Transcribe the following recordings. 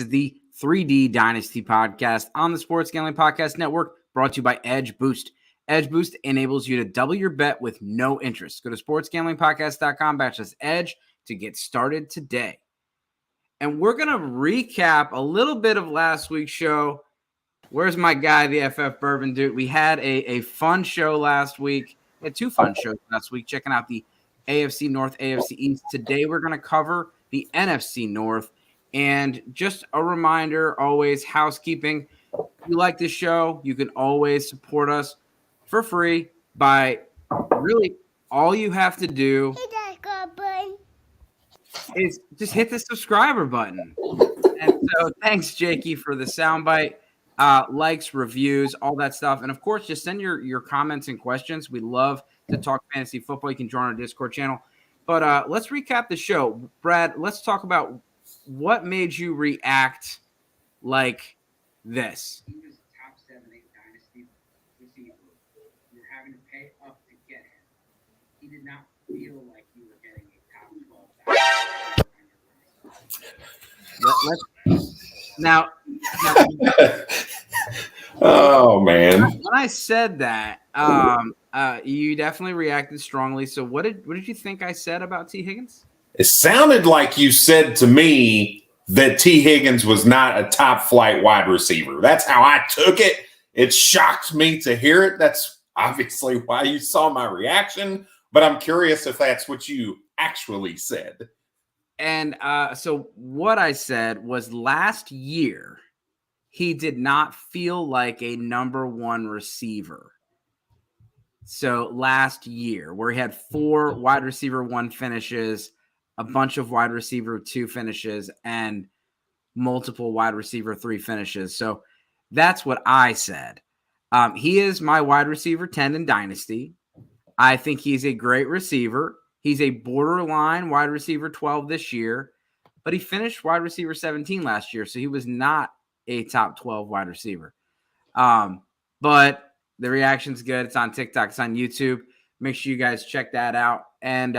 The 3D Dynasty podcast on the Sports Gambling Podcast Network, brought to you by Edge Boost. Edge Boost enables you to double your bet with no interest. Go to sportsgamblingpodcast.com/edge to get started today. And we're going to recap a little bit of last week's show. Where's my guy, the FF Bourbon Dude? We had a fun show last week. We had two fun shows last week, checking out the AFC North, AFC East. Today we're going to cover the NFC North. And just a reminder, always housekeeping. If you like this show, you can always support us for free by really all you have to do is just hit the subscriber button. And so thanks, Jakey, for the soundbite, likes, reviews, all that stuff. And, of course, just send your comments and questions. We love to talk fantasy football. You can join our Discord channel. But let's recap the show. Brad, let's talk about what made you react like this? He was top 7, 8 dynasty receiver. You're having to pay up to get him. He did not feel like you were getting a top 12 Now, oh man! When I said that, you definitely reacted strongly. So, what did you think I said about T. Higgins? It sounded like you said to me that T. Higgins was not a top flight wide receiver. That's how I took it. It shocked me to hear it. That's obviously why you saw my reaction. But I'm curious if that's what you actually said. And so what I said was last year, he did not feel like a number one receiver. So last year, where he had 4 wide receiver 1 finishes, a bunch of wide receiver 2 finishes, and multiple wide receiver 3 finishes. So that's what I said. He is my wide receiver 10 in Dynasty. I think he's a great receiver. He's a borderline wide receiver 12 this year, but he finished wide receiver 17 last year, so he was not a top 12 wide receiver. But the reaction's good. It's on TikTok. It's on YouTube. Make sure you guys check that out. And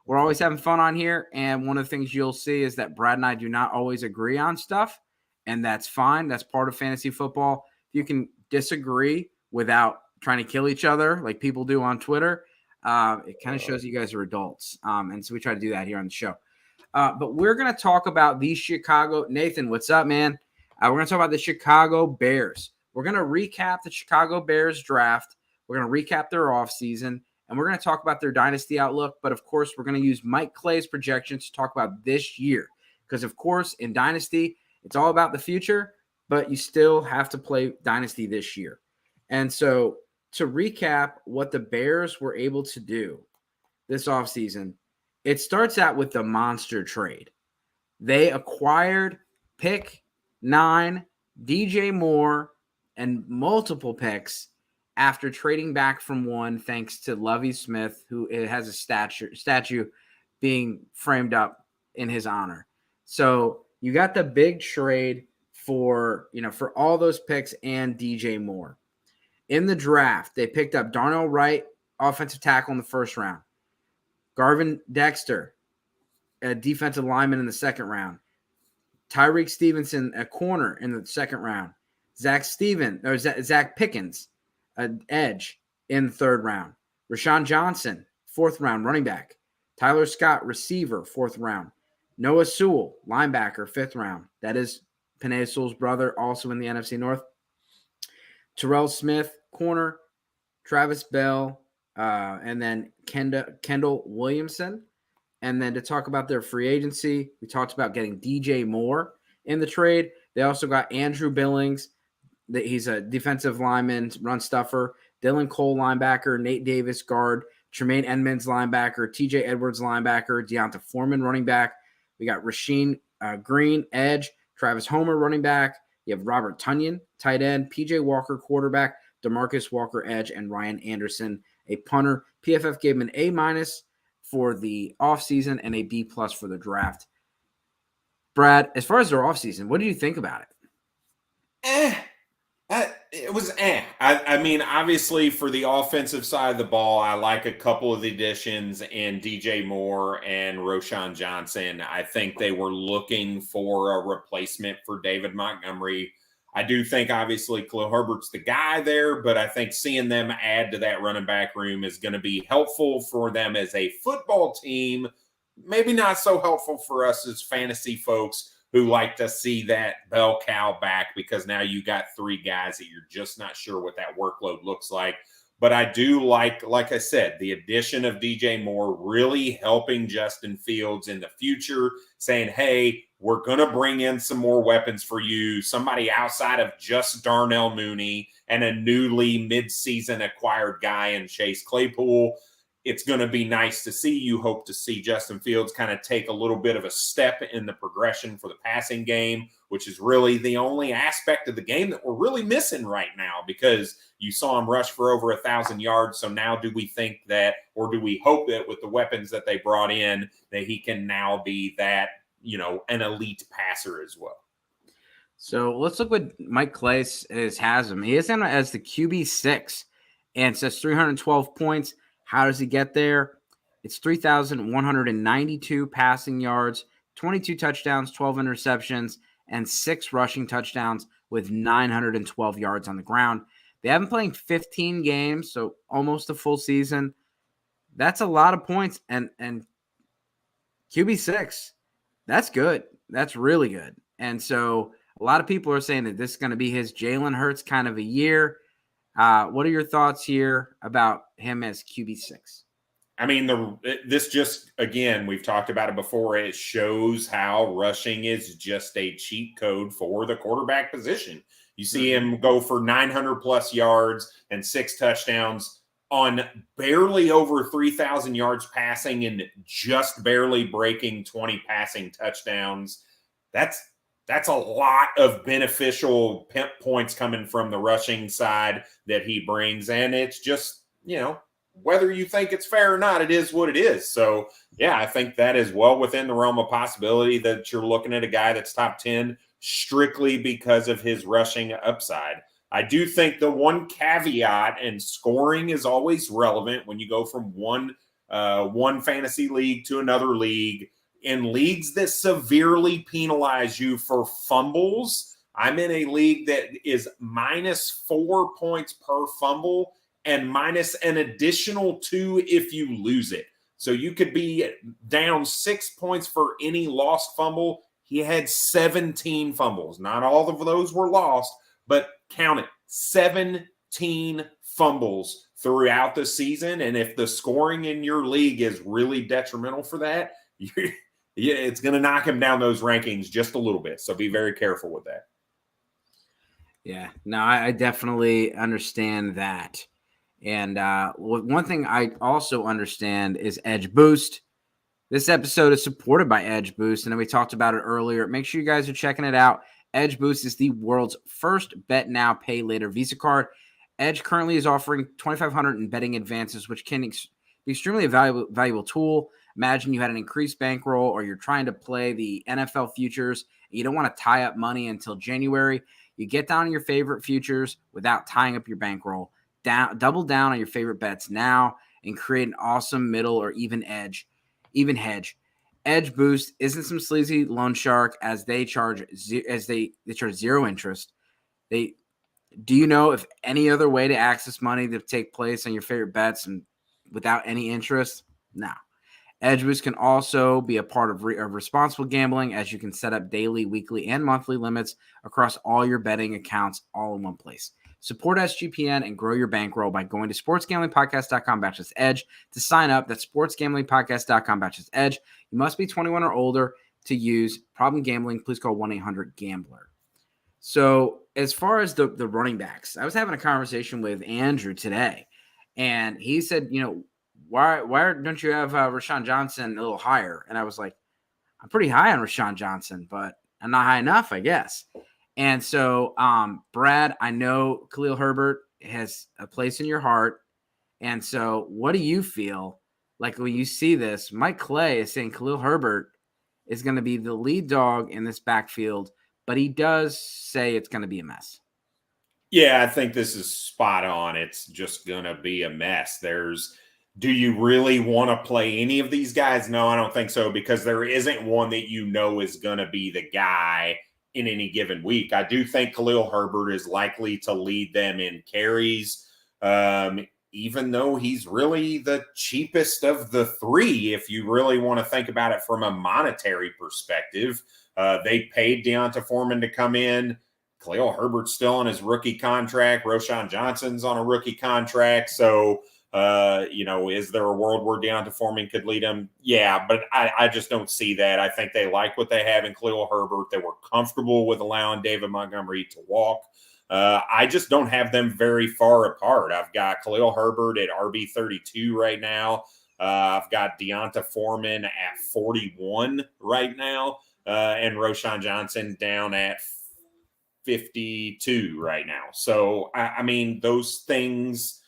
we're always having fun on here, and one of the things you'll see is that Brad and I do not always agree on stuff, and that's fine. That's part of fantasy football. You can disagree without trying to kill each other like people do on Twitter. It kind of shows you guys are adults, and so we try to do that here on the show. But we're going to talk about the Chicago – Nathan, what's up, man? We're going to talk about the Chicago Bears. We're going to recap the Chicago Bears draft. We're going to recap their offseason. And we're going to talk about their dynasty outlook. But, of course, we're going to use Mike Clay's projections to talk about this year. Because, of course, in dynasty, it's all about the future, but you still have to play dynasty this year. And so to recap what the Bears were able to do this offseason, it starts out with the monster trade. They acquired pick 9, DJ Moore, and multiple picks after trading back from 1 thanks to Lovie Smith, who has a statue being framed up in his honor. So you got the big trade for all those picks and DJ Moore. In the draft, they picked up Darnell Wright, offensive tackle in the first round. Garvin Dexter, a defensive lineman in the second round. Tyreek Stevenson, a corner in the second round. Zach Pickens, an edge in the third round. Rashawn Johnson, 4th round running back. Tyler Scott, receiver, 4th round. Noah Sewell, linebacker, 5th round. That is Penei Sewell's brother, also in the NFC North. Terrell Smith, corner. Travis Bell, and then Kendall Williamson. And then to talk about their free agency, we talked about getting DJ Moore in the trade. They also got Andrew Billings. He's a defensive lineman, run stuffer. Dylan Cole, linebacker. Nate Davis, guard. Tremaine Edmonds, linebacker. TJ Edwards, linebacker. Deonta Foreman, running back. We got Rasheem Green, edge. Travis Homer, running back. You have Robert Tonyan, tight end. PJ Walker, quarterback. DeMarcus Walker, edge. And Ryan Anderson, a punter. PFF gave him an A- for the offseason and a B+ for the draft. Brad, as far as their offseason, what do you think about it? It was I mean, obviously, for the offensive side of the ball, I like a couple of the additions in DJ Moore and Roschon Johnson. I think they were looking for a replacement for David Montgomery. I do think, obviously, Khalil Herbert's the guy there, but I think seeing them add to that running back room is going to be helpful for them as a football team. Maybe not so helpful for us as fantasy folks who like to see that bell cow back, because now you got three guys that you're just not sure what that workload looks like. But I do like I said, the addition of DJ Moore really helping Justin Fields in the future, saying, hey, we're going to bring in some more weapons for you, somebody outside of just Darnell Mooney and a newly midseason acquired guy in Chase Claypool. It's going to be nice to see. You hope to see Justin Fields kind of take a little bit of a step in the progression for the passing game, which is really the only aspect of the game that we're really missing right now, because you saw him rush for over 1,000 yards. So now do we think that, or do we hope that with the weapons that they brought in, that he can now be that, an elite passer as well? So let's look what Mike Clay has him. He has him as the QB6 and says 312 points. How does he get there? It's 3,192 passing yards, 22 touchdowns, 12 interceptions, and 6 rushing touchdowns with 912 yards on the ground. They haven't played 15 games, so almost a full season. That's a lot of points. And QB6, that's good. That's really good. And so a lot of people are saying that this is going to be his Jalen Hurts kind of a year. What are your thoughts here about him as QB6? I mean, this just, again, we've talked about it before. It shows how rushing is just a cheat code for the quarterback position. You see him go for 900 plus yards and 6 touchdowns on barely over 3,000 yards passing and just barely breaking 20 passing touchdowns. That's a lot of beneficial pimp points coming from the rushing side that he brings. And it's just, whether you think it's fair or not, it is what it is. So, yeah, I think that is well within the realm of possibility that you're looking at a guy that's top 10 strictly because of his rushing upside. I do think the one caveat, and scoring is always relevant when you go from one fantasy league to another league. In leagues that severely penalize you for fumbles, I'm in a league that is -4 points per fumble and minus an additional 2 if you lose it. So you could be down 6 points for any lost fumble. He had 17 fumbles. Not all of those were lost, but count it, 17 fumbles throughout the season. And if the scoring in your league is really detrimental for that, it's going to knock him down those rankings just a little bit. So be very careful with that. Yeah, no, I definitely understand that. And one thing I also understand is Edge Boost. This episode is supported by Edge Boost, and we talked about it earlier. Make sure you guys are checking it out. Edge Boost is the world's first bet now, pay later Visa card. Edge currently is offering $2,500 in betting advances, which can be extremely valuable tool. Imagine you had an increased bankroll, or you're trying to play the NFL futures and you don't want to tie up money until January. You get down on your favorite futures without tying up your bankroll. Double down on your favorite bets now and create an awesome middle or even hedge. Edge Boost isn't some sleazy loan shark, as they charge zero interest. Do you know if any other way to access money to take place on your favorite bets and without any interest? No. Edge Boost can also be a part of responsible gambling, as you can set up daily, weekly, and monthly limits across all your betting accounts all in one place. Support SGPN and grow your bankroll by going to sportsgamblingpodcast.com/edge to sign up. That's sportsgamblingpodcast.com/edge. You must be 21 or older to use. Problem gambling, please call 1-800-GAMBLER. So as far as the running backs, I was having a conversation with Andrew today, and he said, why don't you have Rashawn Johnson a little higher? And I was like, I'm pretty high on Rashawn Johnson, but I'm not high enough, I guess. And so, Brad, I know Khalil Herbert has a place in your heart. And so what do you feel like when you see this? Mike Clay is saying Khalil Herbert is going to be the lead dog in this backfield, but he does say it's going to be a mess. Yeah, I think this is spot on. It's just going to be a mess. Do you really want to play any of these guys? No, I don't think so, because there isn't one that you know is going to be the guy in any given week. I do think Khalil Herbert is likely to lead them in carries, even though he's really the cheapest of the three, if you really want to think about it from a monetary perspective. They paid Deonta Foreman to come in. Khalil Herbert's still on his rookie contract. Roschon Johnson's on a rookie contract. So, is there a world where Deonta Foreman could lead him? Yeah, but I just don't see that. I think they like what they have in Khalil Herbert. They were comfortable with allowing David Montgomery to walk. I just don't have them very far apart. I've got Khalil Herbert at RB32 right now. I've got Deonta Foreman at 41 right now, and Roschon Johnson down at 52 right now. So, I mean, those things,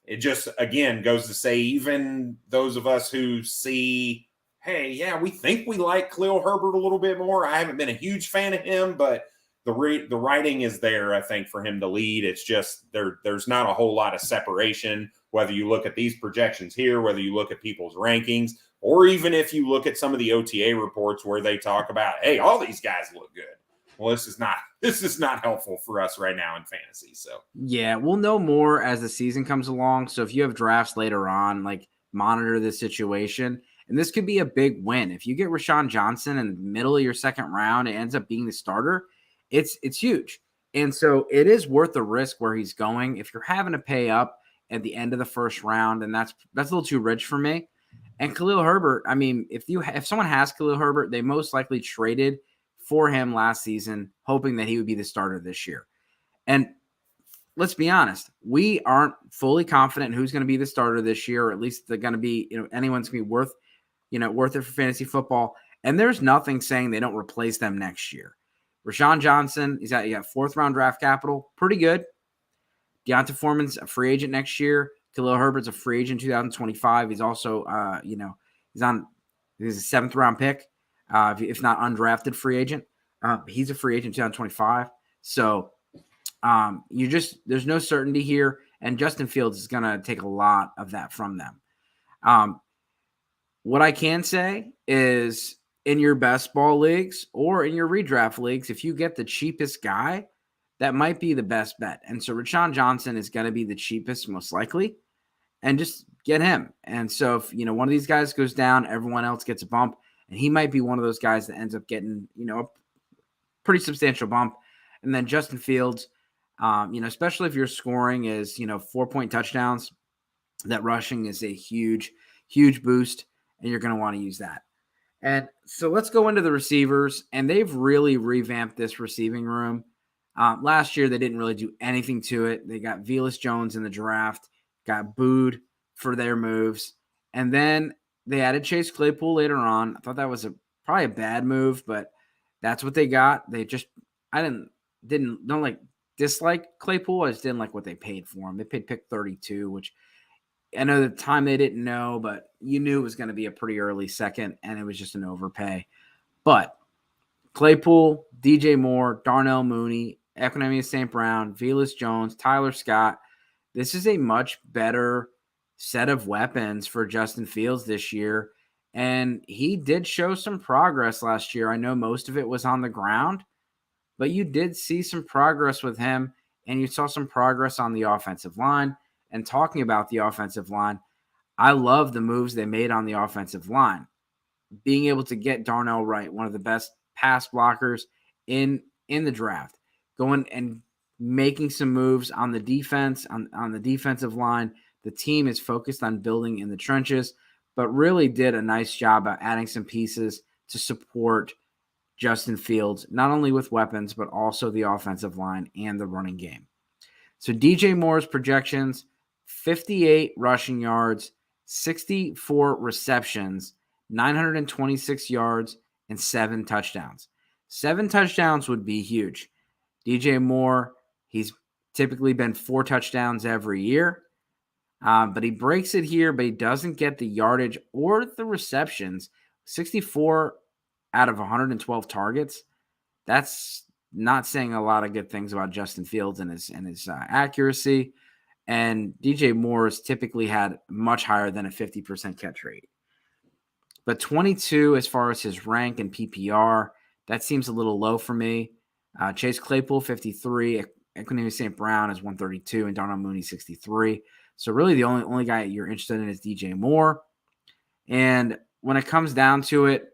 it just, again, goes to say, even those of us who see, hey, yeah, we think we like Khalil Herbert a little bit more. I haven't been a huge fan of him, but the writing is there, I think, for him to lead. It's just there's not a whole lot of separation, whether you look at these projections here, whether you look at people's rankings, or even if you look at some of the OTA reports where they talk about, hey, all these guys look good. Well, this is not helpful for us right now in fantasy. So yeah, we'll know more as the season comes along. So if you have drafts later on, like, monitor this situation. And this could be a big win. If you get Rashawn Johnson in the middle of your second round, it ends up being the starter. It's huge. And so it is worth the risk where he's going. If you're having to pay up at the end of the first round, and that's a little too rich for me. And Khalil Herbert, I mean, if someone has Khalil Herbert, they most likely traded for him last season, hoping that he would be the starter this year. And let's be honest, we aren't fully confident in who's going to be the starter this year, or at least they're going to be, anyone's going to be worth it for fantasy football. And there's nothing saying they don't replace them next year. Rashawn Johnson, you got fourth round draft capital, pretty good. Deonta Foreman's a free agent next year. Khalil Herbert's a free agent in 2025. He's also, he's a seventh round pick. If not undrafted free agent. He's a free agent in 2025. So there's no certainty here. And Justin Fields is going to take a lot of that from them. What I can say is, in your best ball leagues or in your redraft leagues, if you get the cheapest guy, that might be the best bet. And so Rashawn Johnson is going to be the cheapest, most likely, and just get him. And so if, one of these guys goes down, everyone else gets a bump. And he might be one of those guys that ends up getting, a pretty substantial bump. And then Justin Fields, especially if your scoring is, 4-point touchdowns, that rushing is a huge, huge boost, and you're going to want to use that. And so let's go into the receivers, and they've really revamped this receiving room. Last year, they didn't really do anything to it. They got Velus Jones in the draft, got booed for their moves. And then they added Chase Claypool later on. I thought that was probably a bad move, but that's what they got. They just, don't dislike Claypool. I just didn't like what they paid for him. They paid pick 32, which I know the time they didn't know, but you knew it was going to be a pretty early second, and it was just an overpay. But Claypool, DJ Moore, Darnell Mooney, Equanimeous St. Brown, Velus Jones, Tyler Scott. This is a much better set of weapons for Justin Fields this year. And he did show some progress last year. I know most of it was on the ground, but you did see some progress with him, and you saw some progress on the offensive line. And talking about the offensive line, I love the moves they made on the offensive line. Being able to get Darnell Wright, one of the best pass blockers in the draft, going and making some moves on the defense, on the defensive line. The team is focused on building in the trenches, but really did a nice job at adding some pieces to support Justin Fields, not only with weapons, but also the offensive line and the running game. So DJ Moore's projections, 58 rushing yards, 64 receptions, 926 yards, and 7 touchdowns. 7 touchdowns would be huge. DJ Moore, he's typically been 4 touchdowns every year. But he breaks it here, but he doesn't get the yardage or the receptions. 64 out of 112 targets. That's not saying a lot of good things about Justin Fields and his accuracy. And DJ Moore has typically had much higher than a 50% catch rate. But 22 as far as his rank in PPR, that seems a little low for me. Chase Claypool, 53. Equanimeous St. Brown is 132, and Darnell Mooney, 63. So really the only guy you're interested in is DJ Moore. And when it comes down to it,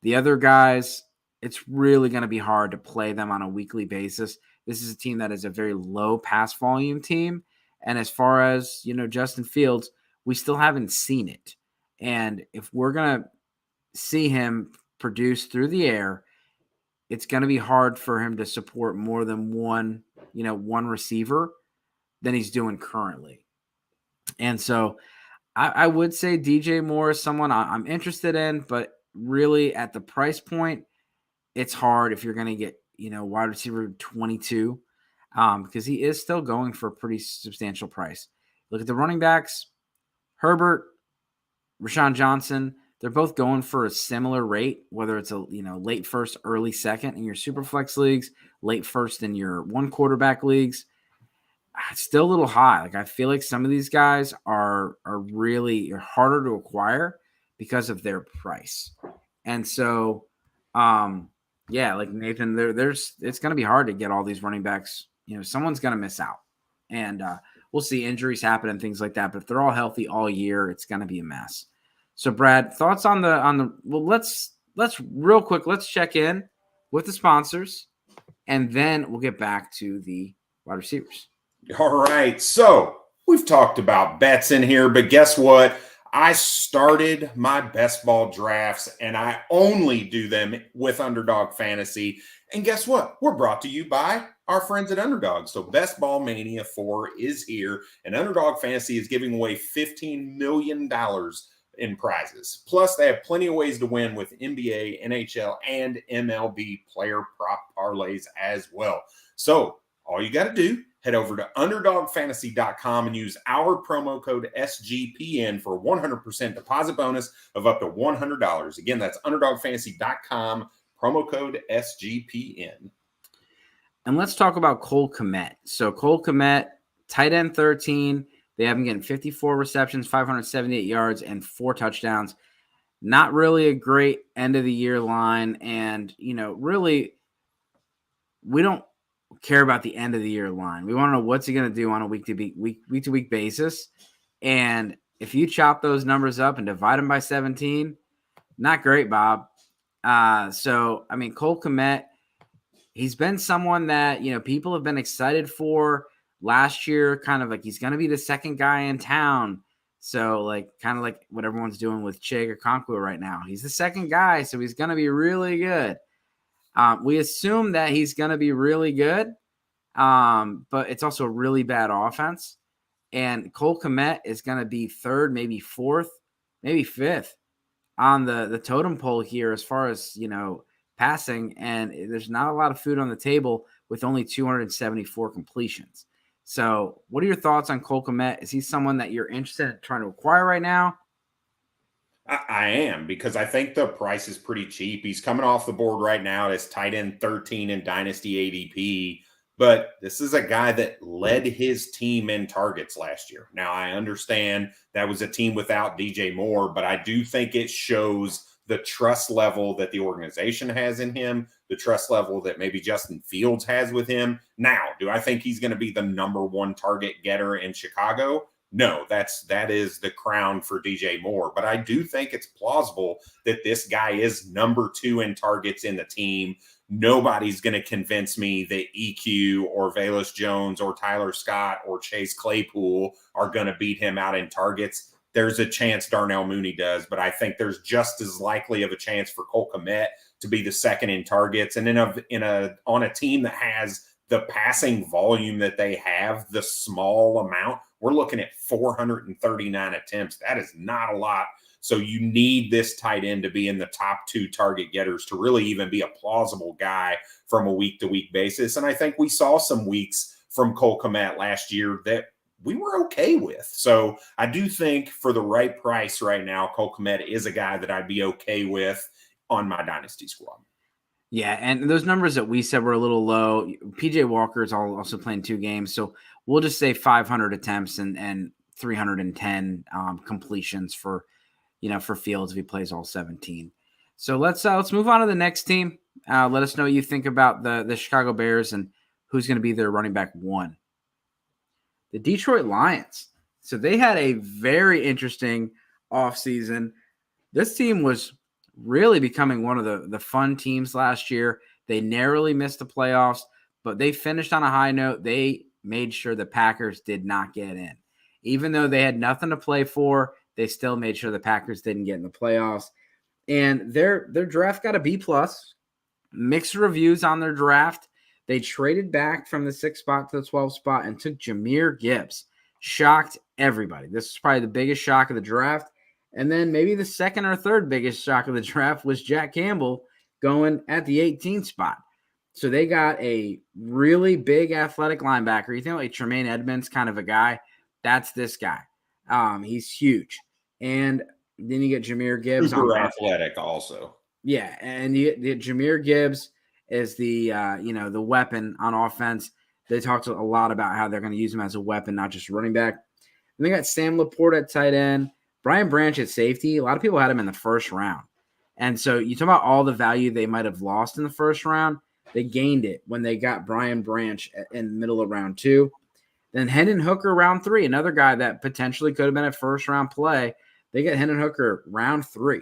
the other guys, it's really going to be hard to play them on a weekly basis. This is a team that is a very low pass volume team. And as far as, Justin Fields, we still haven't seen it. And if we're going to see him produce through the air, it's going to be hard for him to support more than one receiver than he's doing currently. And so I would say DJ Moore is someone I'm interested in, but really at the price point, it's hard if you're going to get, wide receiver 22, because he is still going for a pretty substantial price. Look at the running backs, Herbert, Rashawn Johnson. They're both going for a similar rate, whether it's a late first, early second in your super flex leagues, late first in your one quarterback leagues. It's still a little high. Like I feel like some of these guys are really harder to acquire because of their price. And so, like Nathan, it's going to be hard to get all these running backs. Someone's going to miss out, and we'll see injuries happen and things like that. But if they're all healthy all year, it's going to be a mess. So, Brad, thoughts on the well, let's real quick. Let's check in with the sponsors, and then we'll get back to the wide receivers. All right. So we've talked about bets in here, but guess what? I started my best ball drafts and I only do them with Underdog Fantasy. And guess what? We're brought to you by our friends at Underdog. So Best Ball Mania 4 is here, and Underdog Fantasy is giving away $15 million in prizes. Plus, they have plenty of ways to win with NBA, NHL, and MLB player prop parlays as well. So all you got to do, head over to UnderdogFantasy.com and use our promo code SGPN for 100% deposit bonus of up to $100. Again, that's UnderdogFantasy.com, promo code SGPN. And let's talk about Cole Kmet. So Cole Kmet, tight end 13. They have him getting 54 receptions, 578 yards, and 4 touchdowns. Not really a great end-of-the-year line. And, really, we don't care about the end-of-the-year line. We want to know what's he going to do on a week-to-week basis. And if you chop those numbers up and divide them by 17, not great, Bob. Cole Kmet, he's been someone that, people have been excited for last year, kind of like he's going to be the second guy in town. So kind of like what everyone's doing with Che Okonkwo right now. He's the second guy, so he's going to be really good. We assume that he's going to be really good, but it's also a really bad offense. And Cole Kmet is going to be third, maybe fourth, maybe fifth on the totem pole here as far as, passing. And there's not a lot of food on the table with only 274 completions. So what are your thoughts on Cole Kmet? Is he someone that you're interested in trying to acquire right now? I am, because I think the price is pretty cheap. He's coming off the board right now as tight end 13 in Dynasty ADP, but this is a guy that led his team in targets last year. Now, I understand that was a team without DJ Moore, but I do think it shows the trust level that the organization has in him, the trust level that maybe Justin Fields has with him. Now, do I think he's going to be the number one target getter in Chicago? No, that is the crown for DJ Moore. But I do think it's plausible that this guy is number 2 in targets in the team. Nobody's going to convince me that EQ or Velus Jones or Tyler Scott or Chase Claypool are going to beat him out in targets. There's a chance Darnell Mooney does, but I think there's just as likely of a chance for Cole Kmet to be the second in targets. And on a team that has the passing volume that they have, the small amount we're looking at 439 attempts. That is not a lot. So you need this tight end to be in the top 2 target getters to really even be a plausible guy from a week-to-week basis. And I think we saw some weeks from Cole Kmet last year that we were okay with. So I do think for the right price right now, Cole Kmet is a guy that I'd be okay with on my dynasty squad. Yeah, and those numbers that we said were a little low. PJ Walker is also playing 2 games, so we'll just say 500 attempts and 310 completions for Fields if he plays all 17. So let's move on to the next team. Let us know what you think about the Chicago Bears and who's going to be their running back 1. The Detroit Lions. So they had a very interesting offseason. This team was really becoming one of the fun teams last year. They narrowly missed the playoffs, but they finished on a high note. They made sure the Packers did not get in. Even though they had nothing to play for, they still made sure the Packers didn't get in the playoffs. And their draft got a B+. Mixed reviews on their draft. They traded back from the 6th spot to the 12th spot and took Jahmyr Gibbs. Shocked everybody. This is probably the biggest shock of the draft. And then maybe the second or third biggest shock of the draft was Jack Campbell going at the 18th spot. So they got a really big athletic linebacker. You think like Tremaine Edmonds kind of a guy? That's this guy. He's huge. And then you get Jahmyr Gibbs. Super athletic also. Yeah, and you get Jahmyr Gibbs is the the weapon on offense. They talked a lot about how they're going to use him as a weapon, not just running back. And they got Sam Laporte at tight end, Brian Branch at safety. A lot of people had him in the first round. And so you talk about all the value they might have lost in the first round. They gained it when they got Brian Branch in the middle of round 2. Then Hendon Hooker round 3, another guy that potentially could have been a first-round play. They get Hendon Hooker round 3.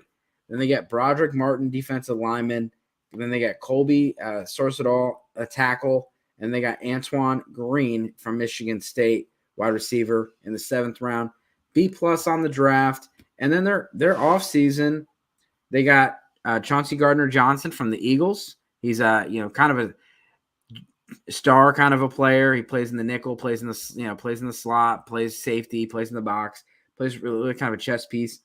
Then they get Broderick Martin, defensive lineman. Then they got Colby Sorsadal, a tackle. And they got Antoine Green from Michigan State, wide receiver in the 7th round. B+ on the draft. And then their offseason, they got Chauncey Gardner-Johnson from the Eagles. He's kind of a star kind of a player. He plays in the nickel, plays in the slot, plays safety, plays in the box, plays really kind of a chess piece.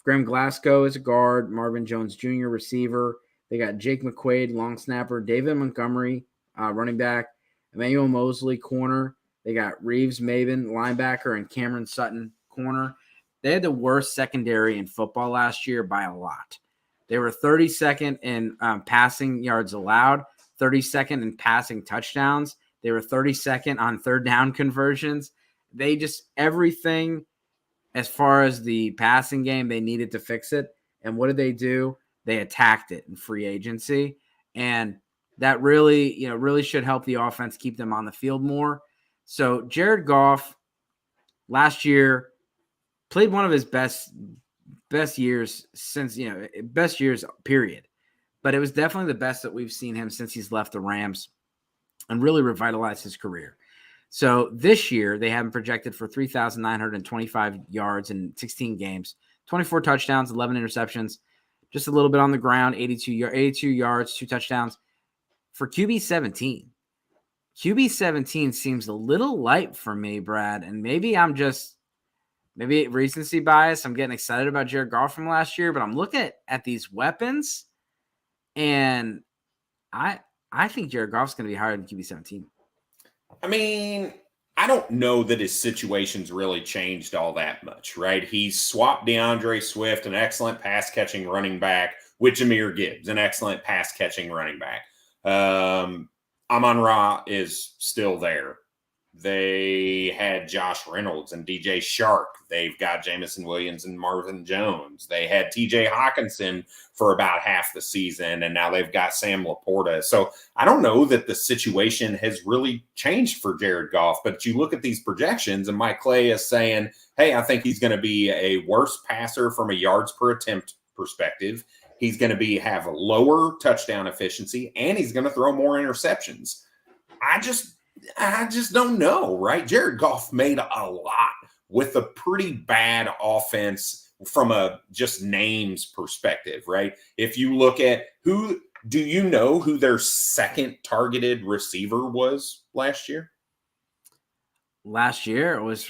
Graham Glasgow is a guard, Marvin Jones Jr. receiver. They got Jake McQuaid, long snapper, David Montgomery, running back, Emmanuel Mosley, corner. They got Reeves Maben, linebacker, and Cameron Sutton, corner. They had the worst secondary in football last year by a lot. They were 32nd in passing yards allowed, 32nd in passing touchdowns. They were 32nd on third down conversions. They just everything as far as the passing game, they needed to fix it. And what did they do? They attacked it in free agency. And that really should help the offense keep them on the field more. So Jared Goff last year played one of his best years since, best years, period. But it was definitely the best that we've seen him since he's left the Rams and really revitalized his career. So this year, they have him projected for 3,925 yards in 16 games, 24 touchdowns, 11 interceptions, just a little bit on the ground, 82 yards, 2 touchdowns. For QB 17, QB 17 seems a little light for me, Brad, and maybe recency bias. I'm getting excited about Jared Goff from last year, but I'm looking at these weapons, and I think Jared Goff's going to be higher than QB 17. I mean, I don't know that his situation's really changed all that much, right? He's swapped DeAndre Swift, an excellent pass-catching running back, with Jahmyr Gibbs, an excellent pass-catching running back. Amon-Ra is still there. They had Josh Reynolds and DJ Shark. They've got Jamison Williams and Marvin Jones. They had TJ Hawkinson for about half the season, and now they've got Sam Laporta. So I don't know that the situation has really changed for Jared Goff, but you look at these projections, and Mike Clay is saying, hey, I think he's going to be a worse passer from a yards per attempt perspective. He's going to have a lower touchdown efficiency, and he's going to throw more interceptions. I just don't know, right? Jared Goff made a lot with a pretty bad offense from a just names perspective, right? If you look at who their second targeted receiver was last year? Last year it was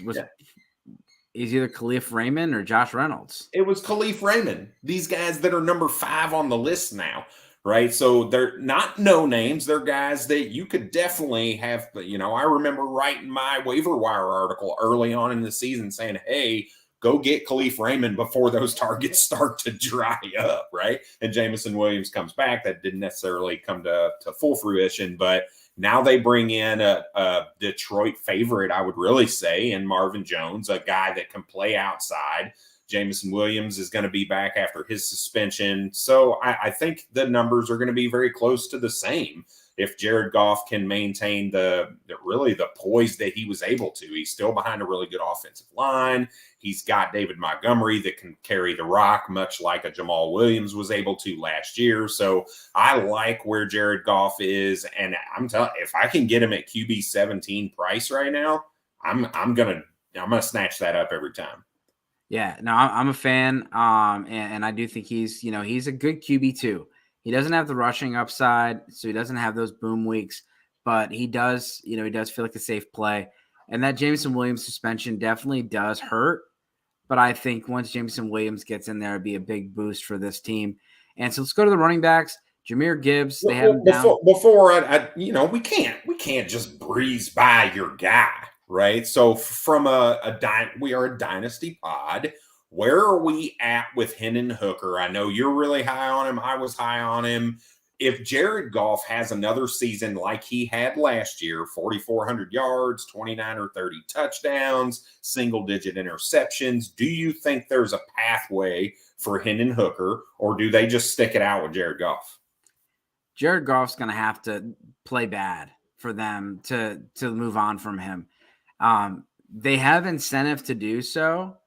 is either Khalif Raymond or Josh Reynolds. It was Khalif Raymond. These guys that are number 5 on the list now, right? So they're not no names. They're guys that you could definitely have. I remember writing my waiver wire article early on in the season saying, hey, go get Khalif Raymond before those targets start to dry up, right? And Jameson Williams comes back. That didn't necessarily come to full fruition, but now they bring in a Detroit favorite, I would really say, in Marvin Jones, a guy that can play outside. Jameson Williams is going to be back after his suspension. So I think the numbers are going to be very close to the same if Jared Goff can maintain the poise that he was able to. He's still behind a really good offensive line. He's got David Montgomery that can carry the rock, much like a Jamal Williams was able to last year. So I like where Jared Goff is, and I'm telling if I can get him at QB 17 price right now, I'm gonna snatch that up every time. Yeah, no, I'm a fan, and I do think he's a good QB too. He doesn't have the rushing upside, so he doesn't have those boom weeks, but he does feel like a safe play. And that Jameson Williams suspension definitely does hurt, but I think once Jameson Williams gets in there, it'd be a big boost for this team. And so let's go to the running backs. Jahmyr Gibbs, they have him down. Before we can't just breeze by your guy, right? So from we are a dynasty pod. Where are we at with Hendon Hooker? I know you're really high on him. I was high on him. If Jared Goff has another season like he had last year, 4,400 yards, 29 or 30 touchdowns, single-digit interceptions, do you think there's a pathway for Hendon Hooker, or do they just stick it out with Jared Goff? Jared Goff's going to have to play bad for them to move on from him. They have incentive to do so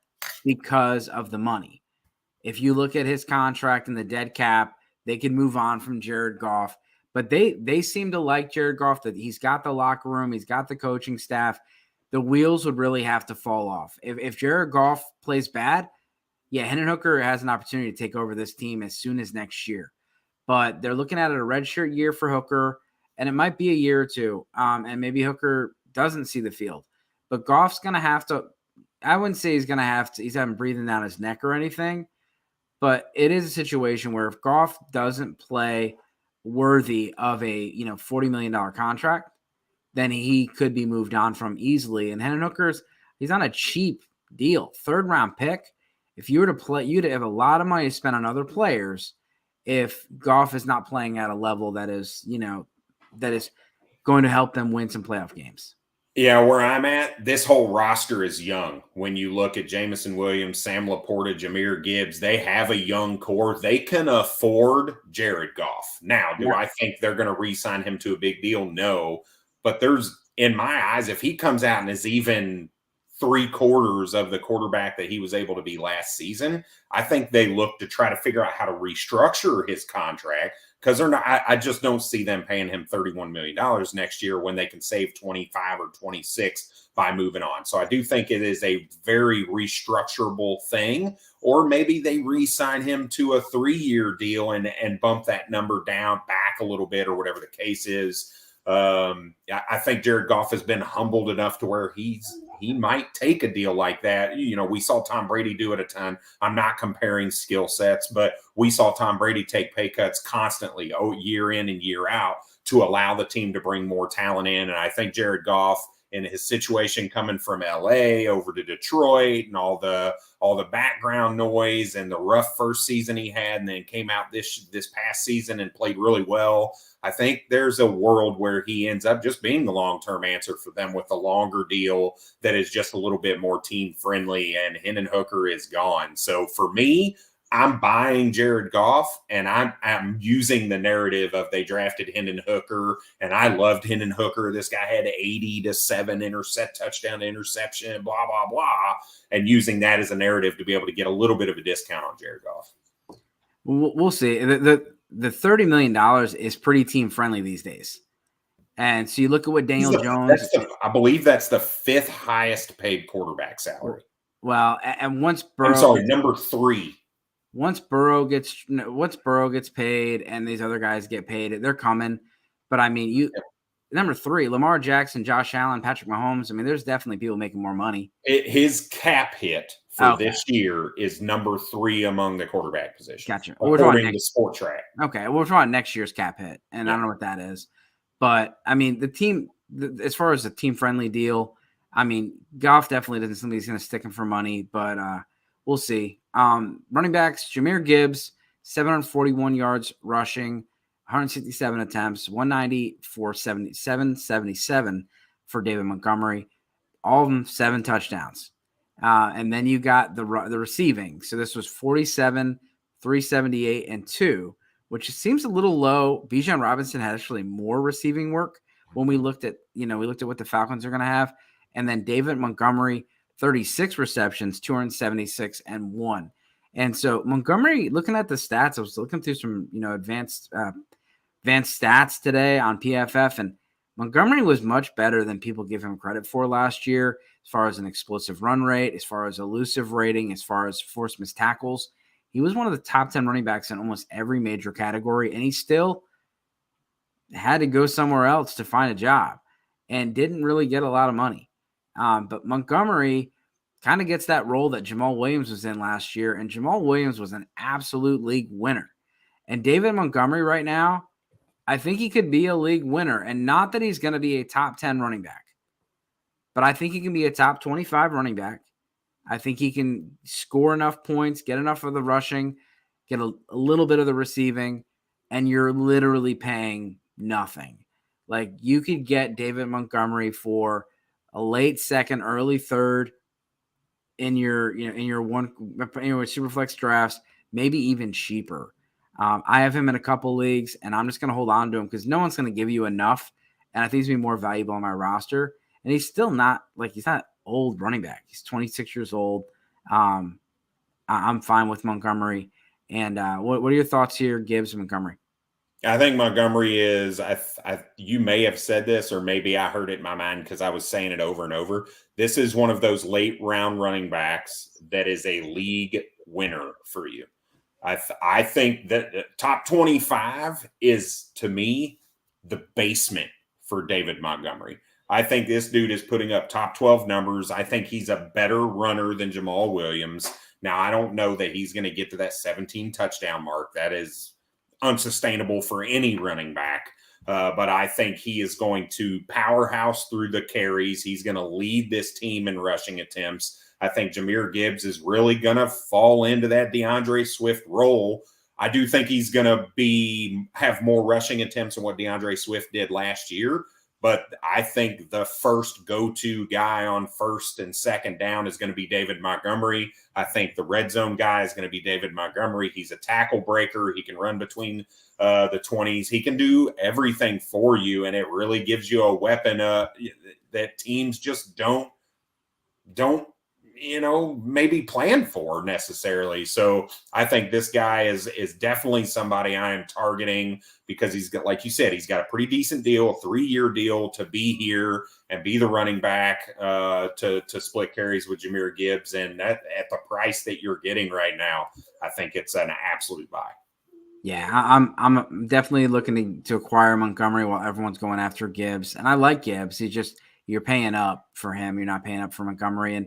because of the money. If you look at his contract and the dead cap, they can move on from Jared Goff. But they seem to like Jared Goff, that he's got the locker room, he's got the coaching staff. The wheels would really have to fall off. If Jared Goff plays bad, yeah, Hendon Hooker has an opportunity to take over this team as soon as next year. But they're looking at it a redshirt year for Hooker, and it might be a year or two. And maybe Hooker doesn't see the field. But Goff's going to have to – I wouldn't say he's going to have to – he's having breathing down his neck or anything. But it is a situation where if Goff doesn't play worthy of a $40 million contract, then he could be moved on from easily. And Hendon Hooker's he's on a cheap deal, 3rd-round pick. If you were to play, you'd have a lot of money to spend on other players if Goff is not playing at a level that is going to help them win some playoff games. Yeah, where I'm at, this whole roster is young. When you look at Jameson Williams, Sam Laporta, Jahmyr Gibbs, they have a young core. They can afford Jared Goff. Now, do I think they're going to re-sign him to a big deal? No. But there's, in my eyes, if he comes out and is even 3/4 of the quarterback that he was able to be last season, I think they look to try to figure out how to restructure his contract, because they're not. I just don't see them paying him $31 million next year when they can save 25 or 26 by moving on. So I do think it is a very restructurable thing, or maybe they re-sign him to a 3-year deal and bump that number down back a little bit, or whatever the case is. I think Jared Goff has been humbled enough to where he might take a deal like that. We saw Tom Brady do it a ton. I'm not comparing skill sets, but we saw Tom Brady take pay cuts constantly, year in and year out, to allow the team to bring more talent in. And I think Jared Goff, in his situation coming from LA over to Detroit and all the background noise and the rough first season he had, and then came out this past season and played really well, I think there's a world where he ends up just being the long-term answer for them with a longer deal that is just a little bit more team-friendly, and Hendon Hooker is gone. So for me, I'm buying Jared Goff, and I'm using the narrative of they drafted Hendon Hooker, and I loved Hendon Hooker. This guy had 80-7 touchdown to interception, blah, blah, blah, and using that as a narrative to be able to get a little bit of a discount on Jared Goff. We'll see. The $30 million is pretty team-friendly these days. And so you look at what Daniel Jones – I believe that's the 5th highest paid quarterback salary. Well, and once Burrow – I'm sorry, number 3. Once Burrow gets paid and these other guys get paid, they're coming. But I mean, number 3, Lamar Jackson, Josh Allen, Patrick Mahomes. I mean, there's definitely people making more money. His cap hit for this year is number 3 among the quarterback positions. Gotcha. According to Sport Track. Okay. We're talking about next year's cap hit, and I don't know what that is. But, I mean, the team, as far as a team-friendly deal, I mean, Goff definitely doesn't seem like he's going to stick him for money, but we'll see. Running backs, Jahmyr Gibbs, 741 yards rushing, 167 attempts, 190 for 777 for David Montgomery. All of them 7 touchdowns. And then you got the receiving. So this was 47, 378, and 2, which seems a little low. Bijan Robinson had actually more receiving work when we looked at what the Falcons are going to have. And then David Montgomery, 36 receptions, 276 and 1. And so Montgomery, looking at the stats, I was looking through some, advanced stats today on PFF, and Montgomery was much better than people give him credit for last year, as far as an explosive run rate, as far as elusive rating, as far as forced missed tackles. He was one of the top 10 running backs in almost every major category, and he still had to go somewhere else to find a job and didn't really get a lot of money. But Montgomery kind of gets that role that Jamal Williams was in last year, and Jamal Williams was an absolute league winner. And David Montgomery right now, I think he could be a league winner, and not that he's going to be a top 10 running back, but I think he can be a top 25 running back. I think he can score enough points, get enough of the rushing, get a little bit of the receiving, and you're literally paying nothing. Like, you could get David Montgomery for a late second, early third in your Superflex drafts, maybe even cheaper. I have him in a couple leagues, and I'm just going to hold on to him because no one's going to give you enough, and I think he's going to be more valuable on my roster. And he's still not he's not old running back. He's 26 years old. I'm fine with Montgomery. And what are your thoughts here, Gibbs and Montgomery? I think Montgomery is, you may have said this, or maybe I heard it in my mind because I was saying it over and over. This is one of those late round running backs that is a league winner for you. I think that the top 25 is, to me, the basement for David Montgomery. I think this dude is putting up top 12 numbers. I think he's a better runner than Jamal Williams. Now, I don't know that he's going to get to that 17 touchdown mark. That is unsustainable for any running back. But I think he is going to powerhouse through the carries. He's going to lead this team in rushing attempts. I think Jahmyr Gibbs is really going to fall into that DeAndre Swift role. I do think he's going to have more rushing attempts than what DeAndre Swift did last year. But I think the first go-to guy on first and second down is going to be David Montgomery. I think the red zone guy is going to be David Montgomery. He's a tackle breaker. He can run between the 20s. He can do everything for you, and it really gives you a weapon that teams just don't maybe plan for necessarily. So I think this guy is definitely somebody I am targeting because he's got, like you said, he's got a pretty decent deal, a 3-year deal to be here and be the running back to split carries with Jahmyr Gibbs. And that, at the price that you're getting right now, I think it's an absolute buy. Yeah, I'm definitely looking to acquire Montgomery while everyone's going after Gibbs. And I like Gibbs. He's just, you're paying up for him. You're not paying up for Montgomery. And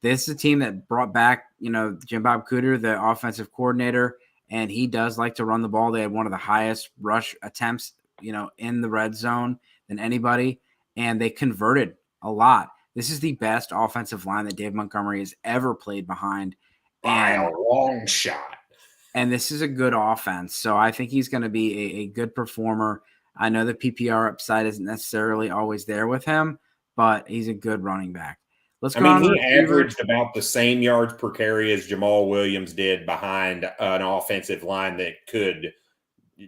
this is a team that brought back, Jim Bob Cooter, the offensive coordinator, and he does like to run the ball. They had one of the highest rush attempts, in the red zone than anybody, and they converted a lot. This is the best offensive line that Dave Montgomery has ever played behind. By a long shot. And this is a good offense, so I think he's going to be a good performer. I know the PPR upside isn't necessarily always there with him, but he's a good running back. He averaged about the same yards per carry as Jamal Williams did behind an offensive line that could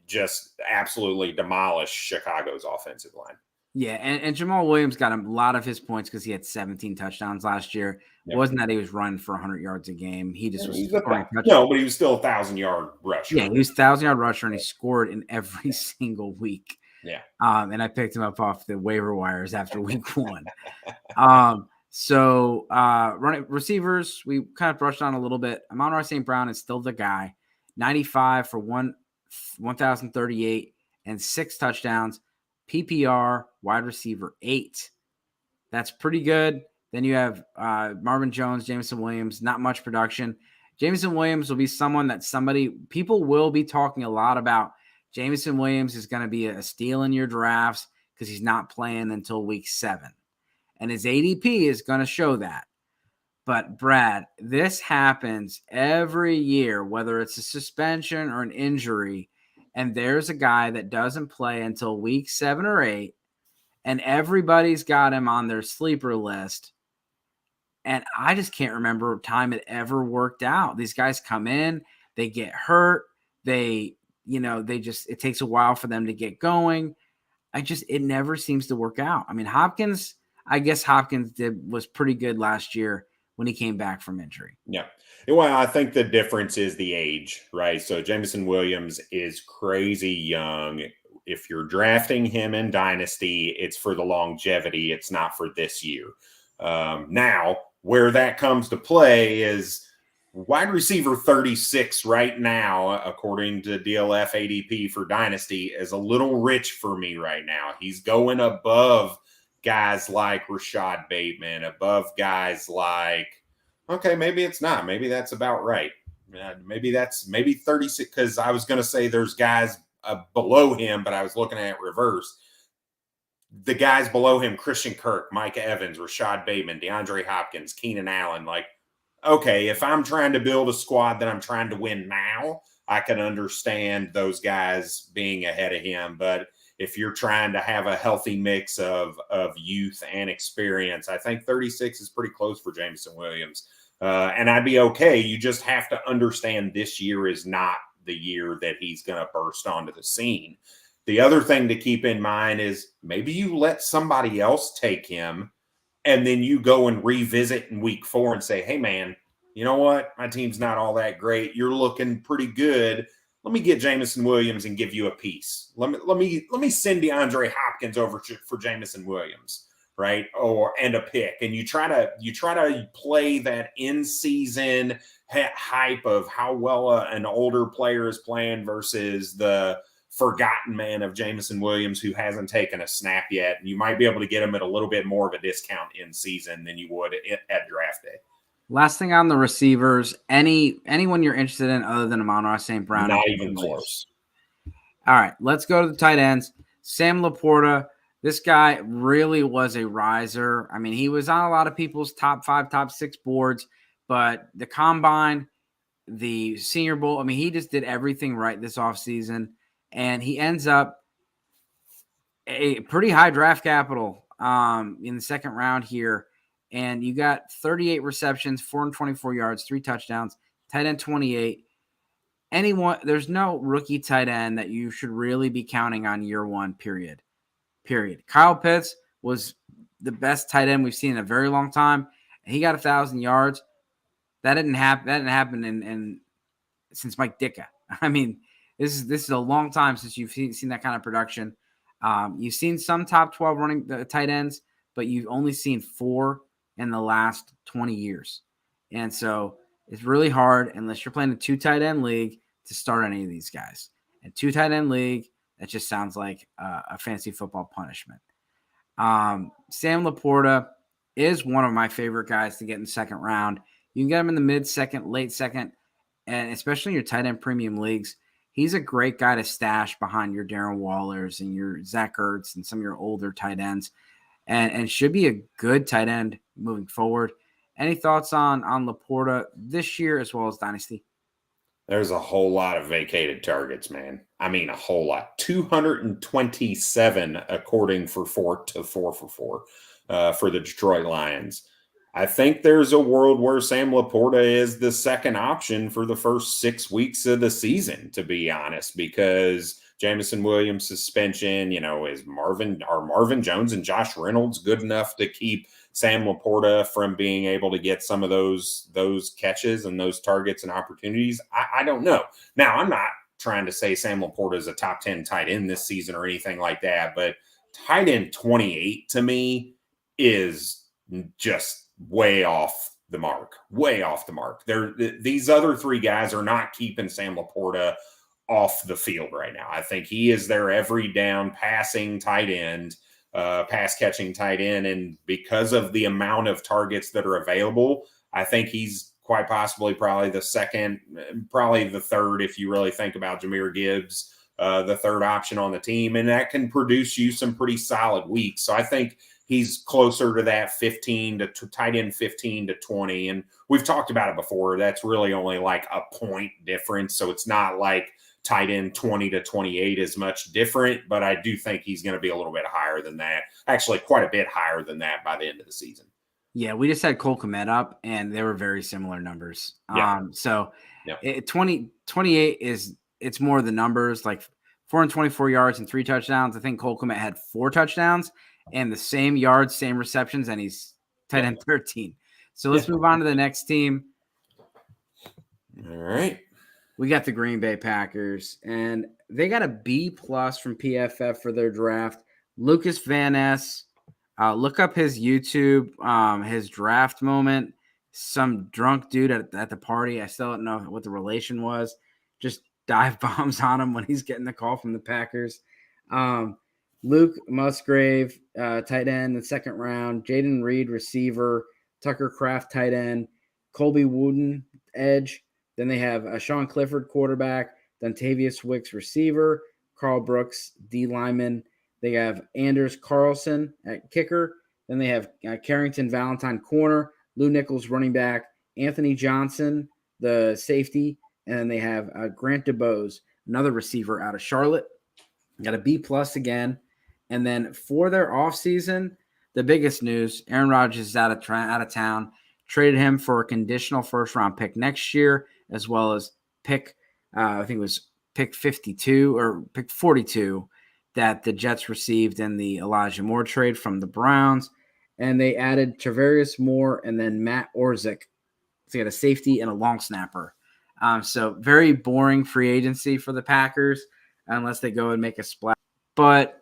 just absolutely demolish Chicago's offensive line. Yeah, and Jamal Williams got a lot of his points because he had 17 touchdowns last year. Yep. It wasn't that he was running for 100 yards a game. He just was scoring touchdowns. No, but he was still a 1,000-yard rusher. Yeah, he was a 1,000-yard rusher, and he scored in every single week. Yeah. And I picked him up off the waiver wires after week 1. So running receivers, we kind of brushed on a little bit. Amon-Ra St. Brown is still the guy. 95 for 1,038 and 6 touchdowns. PPR wide receiver 8. That's pretty good. Then you have Marvin Jones, Jameson Williams, not much production. Jameson Williams will be someone that people will be talking a lot about. Jameson Williams is going to be a steal in your drafts because he's not playing until week 7. And his ADP is going to show that. But Brad, this happens every year, whether it's a suspension or an injury, and there's a guy that doesn't play until week 7 or 8, and everybody's got him on their sleeper list. And I just can't remember a time it ever worked out. These guys come in, they get hurt, it takes a while for them to get going. It never seems to work out. I mean, Hopkins was pretty good last year when he came back from injury. Yeah. Well, I think the difference is the age, right? So Jameson Williams is crazy young. If you're drafting him in Dynasty, it's for the longevity. It's not for this year. Now, where that comes to play is wide receiver 36 right now, according to DLF ADP for Dynasty, is a little rich for me right now. He's going above guys like Rashad Bateman, above guys like, okay, maybe it's not. Maybe that's about right. Maybe 36, because I was going to say there's guys below him, but I was looking at it reverse. The guys below him, Christian Kirk, Mike Evans, Rashad Bateman, DeAndre Hopkins, Keenan Allen, like, okay, if I'm trying to build a squad that I'm trying to win now, I can understand those guys being ahead of him. But if you're trying to have a healthy mix of youth and experience, I think 36 is pretty close for Jameson Williams. And I'd be okay. You just have to understand this year is not the year that he's going to burst onto the scene. The other thing to keep in mind is maybe you let somebody else take him and then you go and revisit in week 4 and say, hey, man, you know what? My team's not all that great. You're looking pretty good. Let me get Jameson Williams and give you a piece. Let me send DeAndre Hopkins over for Jameson Williams, right? And a pick. And you try to play that in-season hype of how well an older player is playing versus the forgotten man of Jameson Williams who hasn't taken a snap yet. And you might be able to get him at a little bit more of a discount in season than you would at draft day. Last thing on the receivers, anyone you're interested in other than Amon-Ra St. Brown? Not even close. All right, let's go to the tight ends. Sam Laporta, this guy really was a riser. I mean, he was on a lot of people's top 5, top 6 boards, but the combine, the Senior Bowl, I mean, he just did everything right this offseason, and he ends up a pretty high draft capital in the second round here. And you got 38 receptions, 424 yards, 3 touchdowns, tight end 28. There's no rookie tight end that you should really be counting on year 1, period. Kyle Pitts was the best tight end we've seen in a very long time. And he got 1,000 yards. That didn't happen since Mike Ditka. I mean, this is a long time since you've seen that kind of production. You've seen some top 12 running tight ends, but you've only seen 4 in the last 20 years. And so it's really hard unless you're playing a 2 tight end league to start any of these guys. And 2 tight end league, that just sounds like a fantasy football punishment. Sam Laporta is one of my favorite guys to get in the second round. You can get him in the mid-second, late second, and especially in your tight end premium leagues. He's a great guy to stash behind your Darren Wallers and your Zach Ertz and some of your older tight ends. And should be a good tight end moving forward. Any thoughts on Laporta this year as well as Dynasty? There's a whole lot of vacated targets, man. I mean, a whole lot. 227 according for 4 for 4 for the Detroit Lions. I think there's a world where Sam Laporta is the second option for the first 6 weeks of the season, to be honest, because Jameson Williams suspension, is Marvin Jones and Josh Reynolds good enough to keep Sam Laporta from being able to get some of those catches and those targets and opportunities? I don't know. Now, I'm not trying to say Sam Laporta is a top 10 tight end this season or anything like that, but tight end 28 to me is just way off the mark. These other 3 guys are not keeping Sam Laporta off the field right now. I think he is their every down passing tight end, pass catching tight end. And because of the amount of targets that are available, I think he's quite possibly probably the second, probably the third, if you really think about Jahmyr Gibbs, the third option on the team. And that can produce you some pretty solid weeks. So I think he's closer to that 15 to tight end 15 to 20. And we've talked about it before. That's really only like a point difference. So it's not like tight end 20 to 28 is much different, but I do think he's going to be a little bit higher than that. Actually, quite a bit higher than that by the end of the season. Yeah, we just had Cole Kmet up, and they were very similar numbers. Yeah. So 28 it's more the numbers, like 424 yards and 3 touchdowns. I think Cole Kmet had 4 touchdowns and the same yards, same receptions, and he's tight end 13. So let's move on to the next team. All right. We got the Green Bay Packers, and they got a B+ from PFF for their draft. Lucas Van Ness. Look up his YouTube, his draft moment. Some drunk dude at the party. I still don't know what the relation was. Just dive bombs on him when he's getting the call from the Packers. Luke Musgrave, tight end, the second round. Jaden Reed, receiver. Tucker Kraft, tight end. Colby Wooden, edge. Then they have Sean Clifford, quarterback. Dontavius Wicks, receiver. Carl Brooks, D lineman. They have Anders Carlson at kicker. Then they have Carrington Valentine, corner. Lou Nichols, running back. Anthony Johnson, the safety. And then they have Grant DeBose, another receiver out of Charlotte. Got a B+ again. And then for their offseason, the biggest news, Aaron Rodgers is out of town. Traded him for a conditional first-round pick next year, as well as pick, I think it was pick 52 or pick 42 that the Jets received in the Elijah Moore trade from the Browns. And they added Travarius Moore and then Matt Orzik. So they got a safety and a long snapper. So very boring free agency for the Packers unless they go and make a splash. But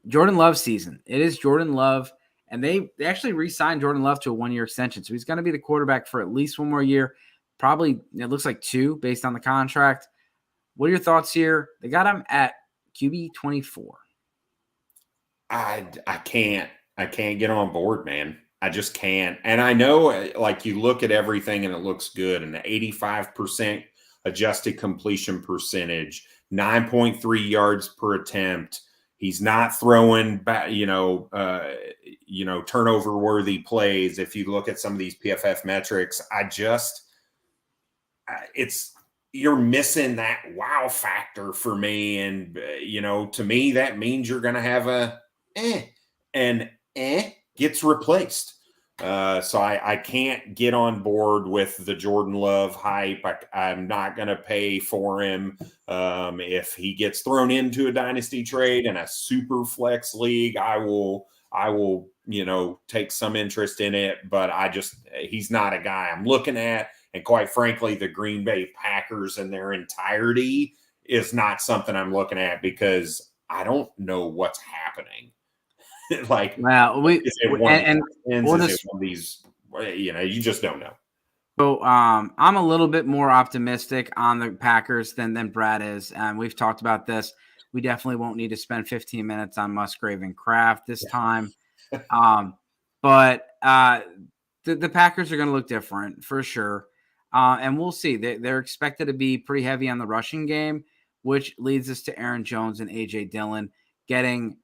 Jordan Love season. It is Jordan Love. And they actually re-signed Jordan Love to a 1-year extension. So he's going to be the quarterback for at least 1 more year. Probably, it looks like 2 based on the contract. What are your thoughts here? They got him at QB 24. I can't get on board, man. I just can't. And I know, like, you look at everything and it looks good. And the 85% adjusted completion percentage, 9.3 yards per attempt. He's not throwing back, turnover worthy plays. If you look at some of these PFF metrics, you're missing that wow factor for me. And, to me, that means you're going to have gets replaced. So I can't get on board with the Jordan Love hype. I'm not going to pay for him. If he gets thrown into a dynasty trade and a super flex league, I will, take some interest in it, but he's not a guy I'm looking at. And quite frankly, the Green Bay Packers in their entirety is not something I'm looking at because I don't know what's happening. Like, well, you just don't know. So I'm a little bit more optimistic on the Packers than Brad is. And we've talked about this. We definitely won't need to spend 15 minutes on Musgrave and Kraft this time. But the Packers are going to look different for sure. And we'll see. They're expected to be pretty heavy on the rushing game, which leads us to Aaron Jones and A.J. Dillon getting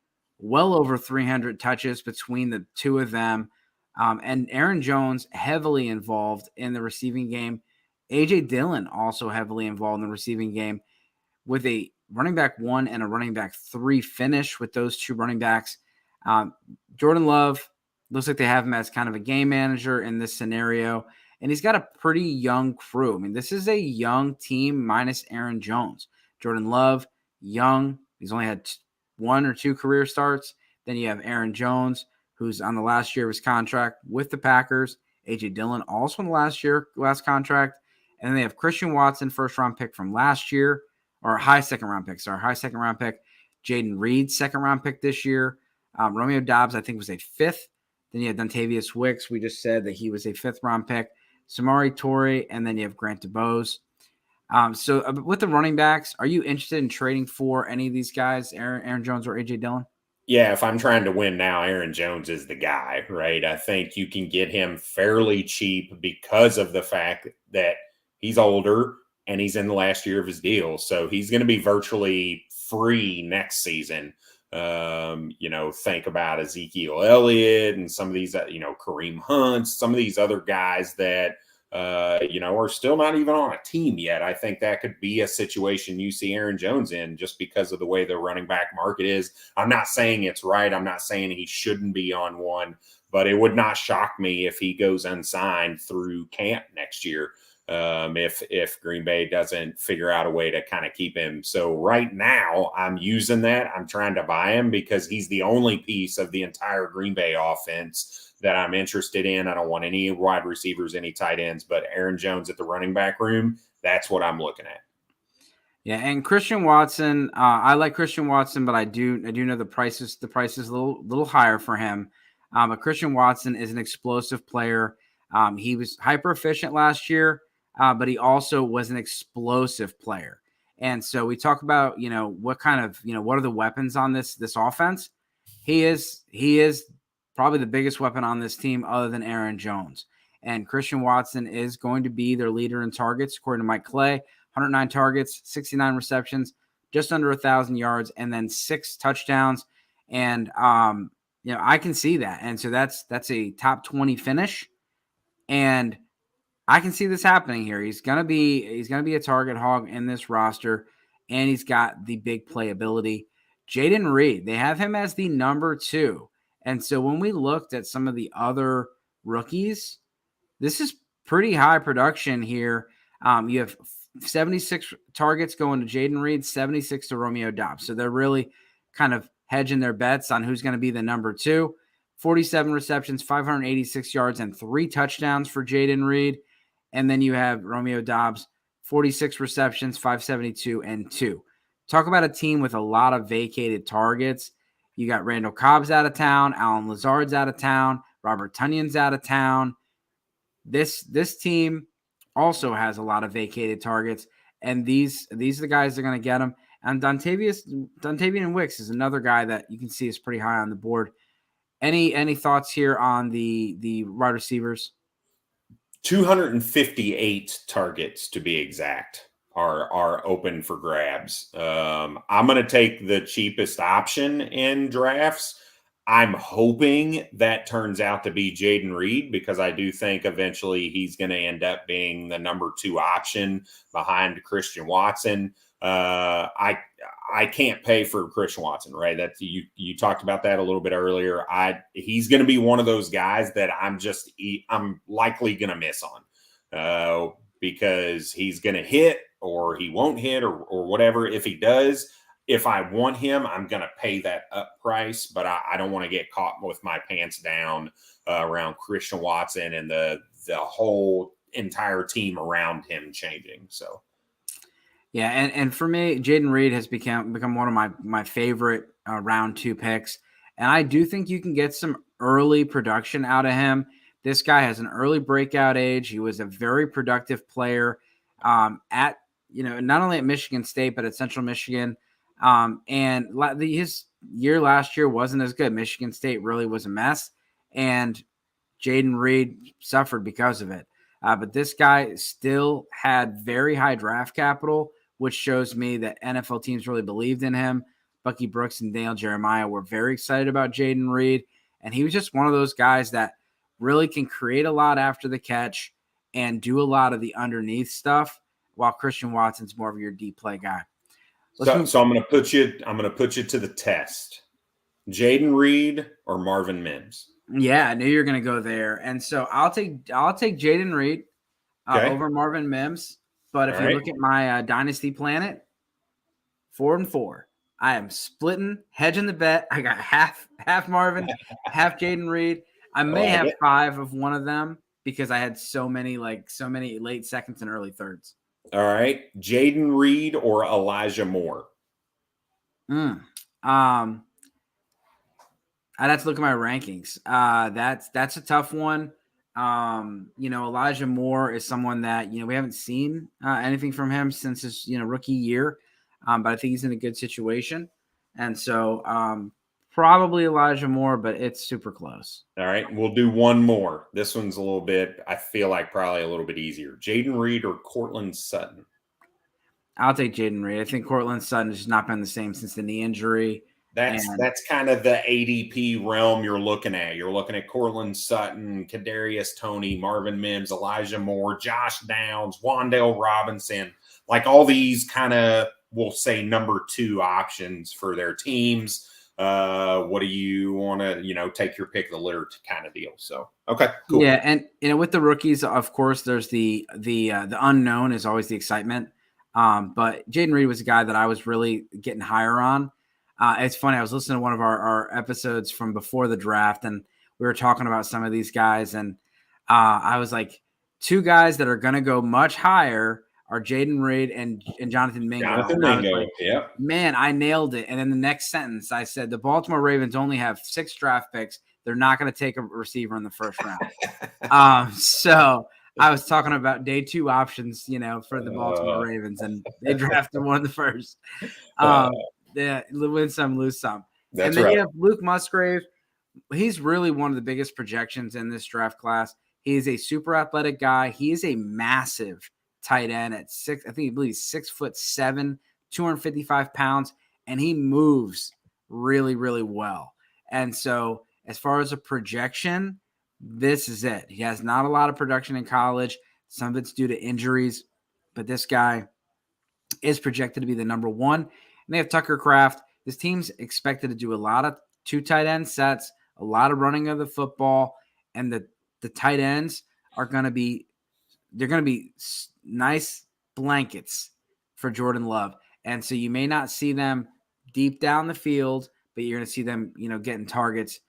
well over 300 touches between the two of them. And Aaron Jones heavily involved in the receiving game. A.J. Dillon also heavily involved in the receiving game with a running back 1 and a running back 3 finish with those two running backs. Jordan Love looks like they have him as kind of a game manager in this scenario. And he's got a pretty young crew. I mean, this is a young team minus Aaron Jones. Jordan Love, young. He's only had 1 or 2 career starts. Then you have Aaron Jones, who's on the last year of his contract with the Packers. A.J. Dillon also on the last contract. And then they have Christian Watson, first-round pick from last year, or high second-round pick. Jaden Reed, second-round pick this year. Romeo Dobbs, I think, was a 5th. Then you have Dontavius Wicks. We just said that he was a 5th-round pick. Samari Torrey, and then you have Grant DeBose. So with the running backs, are you interested in trading for any of these guys, Aaron Jones or AJ Dillon? Yeah, if I'm trying to win now, Aaron Jones is the guy, right? I think you can get him fairly cheap because of the fact that he's older and he's in the last year of his deal. So he's going to be virtually free next season. Think about Ezekiel Elliott and some of these, Kareem Hunt, some of these other guys that, are still not even on a team yet. I think that could be a situation you see Aaron Jones in just because of the way the running back market is. I'm not saying it's right. I'm not saying he shouldn't be on one, but it would not shock me if he goes unsigned through camp next year. If Green Bay doesn't figure out a way to kind of keep him. So right now I'm using that. I'm trying to buy him because he's the only piece of the entire Green Bay offense that I'm interested in. I don't want any wide receivers, any tight ends, but Aaron Jones at the running back room, that's what I'm looking at. Yeah, and Christian Watson, I like Christian Watson, but I do know the price is a little higher for him. But Christian Watson is an explosive player. He was hyper efficient last year, but he also was an explosive player. And so we talk about, what kind of, what are the weapons on this offense? He is probably the biggest weapon on this team other than Aaron Jones. And Christian Watson is going to be their leader in targets, according to Mike Clay. 109 targets, 69 receptions, just under 1,000 yards, and then 6 touchdowns. And, I can see that. And so that's a top 20 finish. And I can see this happening here. He's gonna be a target hog in this roster, and he's got the big playability. Jayden Reed, they have him as the number 2. And so when we looked at some of the other rookies, this is pretty high production here. You have 76 targets going to Jayden Reed, 76 to Romeo Doubs. So they're really kind of hedging their bets on who's going to be the number 2. 47 receptions, 586 yards, and 3 touchdowns for Jayden Reed. And then you have Romeo Doubs, 46 receptions, 572, and 2. Talk about a team with a lot of vacated targets. You got Randall Cobb's out of town, Alan Lazard's out of town, Robert Tunyon's out of town. This team also has a lot of vacated targets, and these are the guys that are going to get them. And Dontavian Wicks is another guy that you can see is pretty high on the board. Any thoughts here on the wide receivers? 258 targets to be exact are open for grabs. I'm going to take the cheapest option in drafts. I'm hoping that turns out to be Jayden Reed because I do think eventually he's going to end up being the number 2 option behind Christian Watson. I can't pay for Christian Watson, right? That's you talked about that a little bit earlier. He's going to be one of those guys that I'm likely going to miss on because he's going to hit or he won't hit or whatever. If he does, if I want him, I'm going to pay that up price, but I don't want to get caught with my pants down around Christian Watson and the whole entire team around him changing. So. Yeah, and for me, Jayden Reed has become one of my favorite round 2 picks, and I do think you can get some early production out of him. This guy has an early breakout age. He was a very productive player at not only at Michigan State but at Central Michigan. And his year last year wasn't as good. Michigan State really was a mess, and Jayden Reed suffered because of it. But this guy still had very high draft capital, which shows me that NFL teams really believed in him. Bucky Brooks and Daniel Jeremiah were very excited about Jayden Reed, and he was just one of those guys that really can create a lot after the catch and do a lot of the underneath stuff, while Christian Watson's more of your deep play guy. So I'm going to put you to the test. Jayden Reed or Marvin Mims? Yeah, I knew you were going to go there, and so I'll take Jayden Reed over Marvin Mims. But if you look at my Dynasty Planet, 4-4, I am splitting, hedging the bet. I got half Marvin, half Jayden Reed. I may have 5 of one of them because I had so many late seconds and early thirds. All right, Jayden Reed or Elijah Moore? I'd have to look at my rankings. That's a tough one. Elijah Moore is someone that, we haven't seen anything from him since his, rookie year. But I think he's in a good situation. And so probably Elijah Moore, but it's super close. All right. We'll do one more. This one's a little bit, I feel like probably a little bit easier. Jaden Reed or Cortland Sutton? I'll take Jaden Reed. I think Cortland Sutton has just not been the same since the knee injury. That's kind of the ADP realm you're looking at. You're looking at Cortland Sutton, Kadarius Toney, Marvin Mims, Elijah Moore, Josh Downs, Wan'Dale Robinson, like all these kind of, we'll say, number 2 options for their teams. What do you want to, take your pick of the litter kind of deal? So, okay, cool. Yeah, and with the rookies, of course, there's the unknown is always the excitement. But Jaden Reed was a guy that I was really getting higher on. It's funny. I was listening to one of our episodes from before the draft, and we were talking about some of these guys, and I was like, 2 guys that are going to go much higher are Jaden Reed and Jonathan Mingo. Mingo, yeah. Man, I nailed it. And in the next sentence, I said the Baltimore Ravens only have 6 draft picks. They're not going to take a receiver in the first round. So I was talking about day 2 options, for the Baltimore Ravens, and they drafted one of the first. Yeah, win some, lose some. That's and then right. You have Luke Musgrave. He's really one of the biggest projections in this draft class. He is a super athletic guy. He is a massive tight end at 6. I think he believes 6'7", 255 pounds, and he moves really, really well. And so, as far as a projection, this is it. He has not a lot of production in college. Some of it's due to injuries, but this guy is projected to be the number 1. And they have Tucker Kraft. This team's expected to do a lot of 2 tight end sets, a lot of running of the football, and the tight ends are going to be nice blankets for Jordan Love. And so you may not see them deep down the field, but you're going to see them, getting targets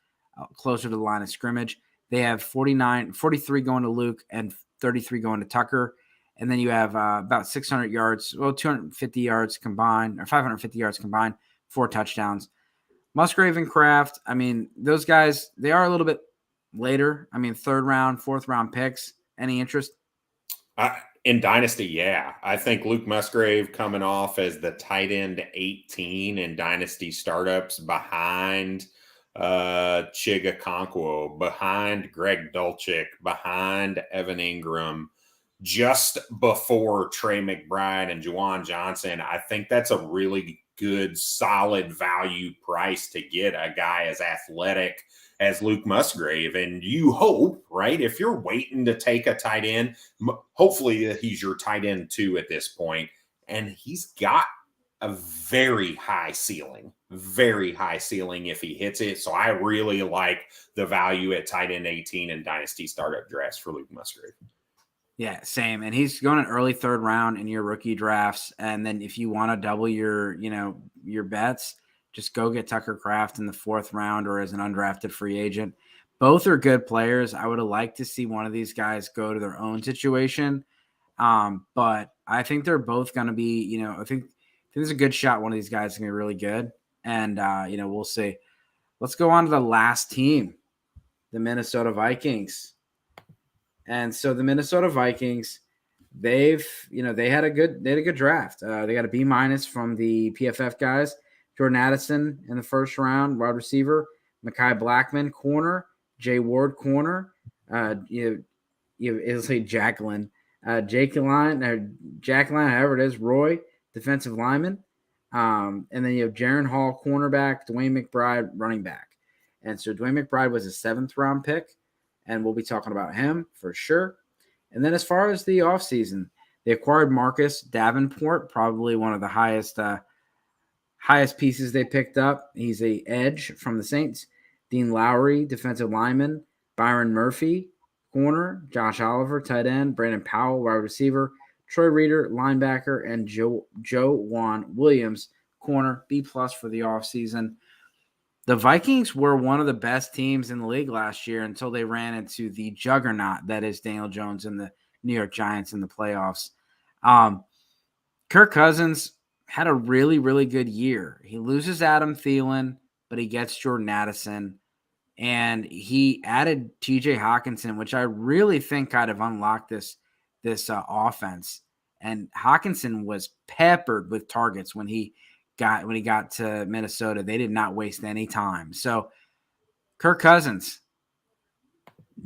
closer to the line of scrimmage. They have 43 going to Luke and 33 going to Tucker. And then you have about 600 yards, 250 yards combined, or 550 yards combined, 4 touchdowns. Musgrave and Kraft, I mean, those guys, they are a little bit later. I mean, 3rd round, 4th round picks. Any interest? In Dynasty, yeah. I think Luke Musgrave coming off as the tight end 18 in Dynasty startups behind Chiga Okonkwo, behind Greg Dulcich, behind Evan Ingram, just before Trey McBride and Juwan Johnson. I think that's a really good, solid value price to get a guy as athletic as Luke Musgrave. And you hope, right, if you're waiting to take a tight end, hopefully he's your tight end 2 at this point. And he's got a very high ceiling if he hits it. So I really like the value at tight end 18 in Dynasty startup drafts for Luke Musgrave. Yeah, same. And he's going an early 3rd round in your rookie drafts. And then if you want to double your bets, just go get Tucker Kraft in the 4th round or as an undrafted free agent. Both are good players. I would have liked to see one of these guys go to their own situation. But I think they're both going to be, I think there's a good shot one of these guys is going to be really good. And, we'll see. Let's go on to the last team, the Minnesota Vikings. And so the Minnesota Vikings, they had a good draft. They got a B- from the PFF guys. Jordan Addison in the 1st round, wide receiver. Mekhi Blackman, corner. Jay Ward, corner. It'll say Jacqueline. Jacqueline, however it is. Roy, defensive lineman. And then you have Jaron Hall, cornerback. Dwayne McBride, running back. And so Dwayne McBride was a 7th round pick. And we'll be talking about him for sure. And then as far as the offseason, they acquired Marcus Davenport, probably one of the highest pieces they picked up. He's a edge from the Saints. Dean Lowry, defensive lineman. Byron Murphy, corner. Josh Oliver, tight end. Brandon Powell, wide receiver. Troy Reeder, linebacker. And Joe Juan Williams, corner. B+ for the offseason. The Vikings were one of the best teams in the league last year until they ran into the juggernaut that is Daniel Jones and the New York Giants in the playoffs. Kirk Cousins had a really, really good year. He loses Adam Thielen, but he gets Jordan Addison. And he added TJ Hawkinson, which I really think kind of unlocked this offense. And Hawkinson was peppered with targets when he got to Minnesota. They did not waste any time. So Kirk Cousins,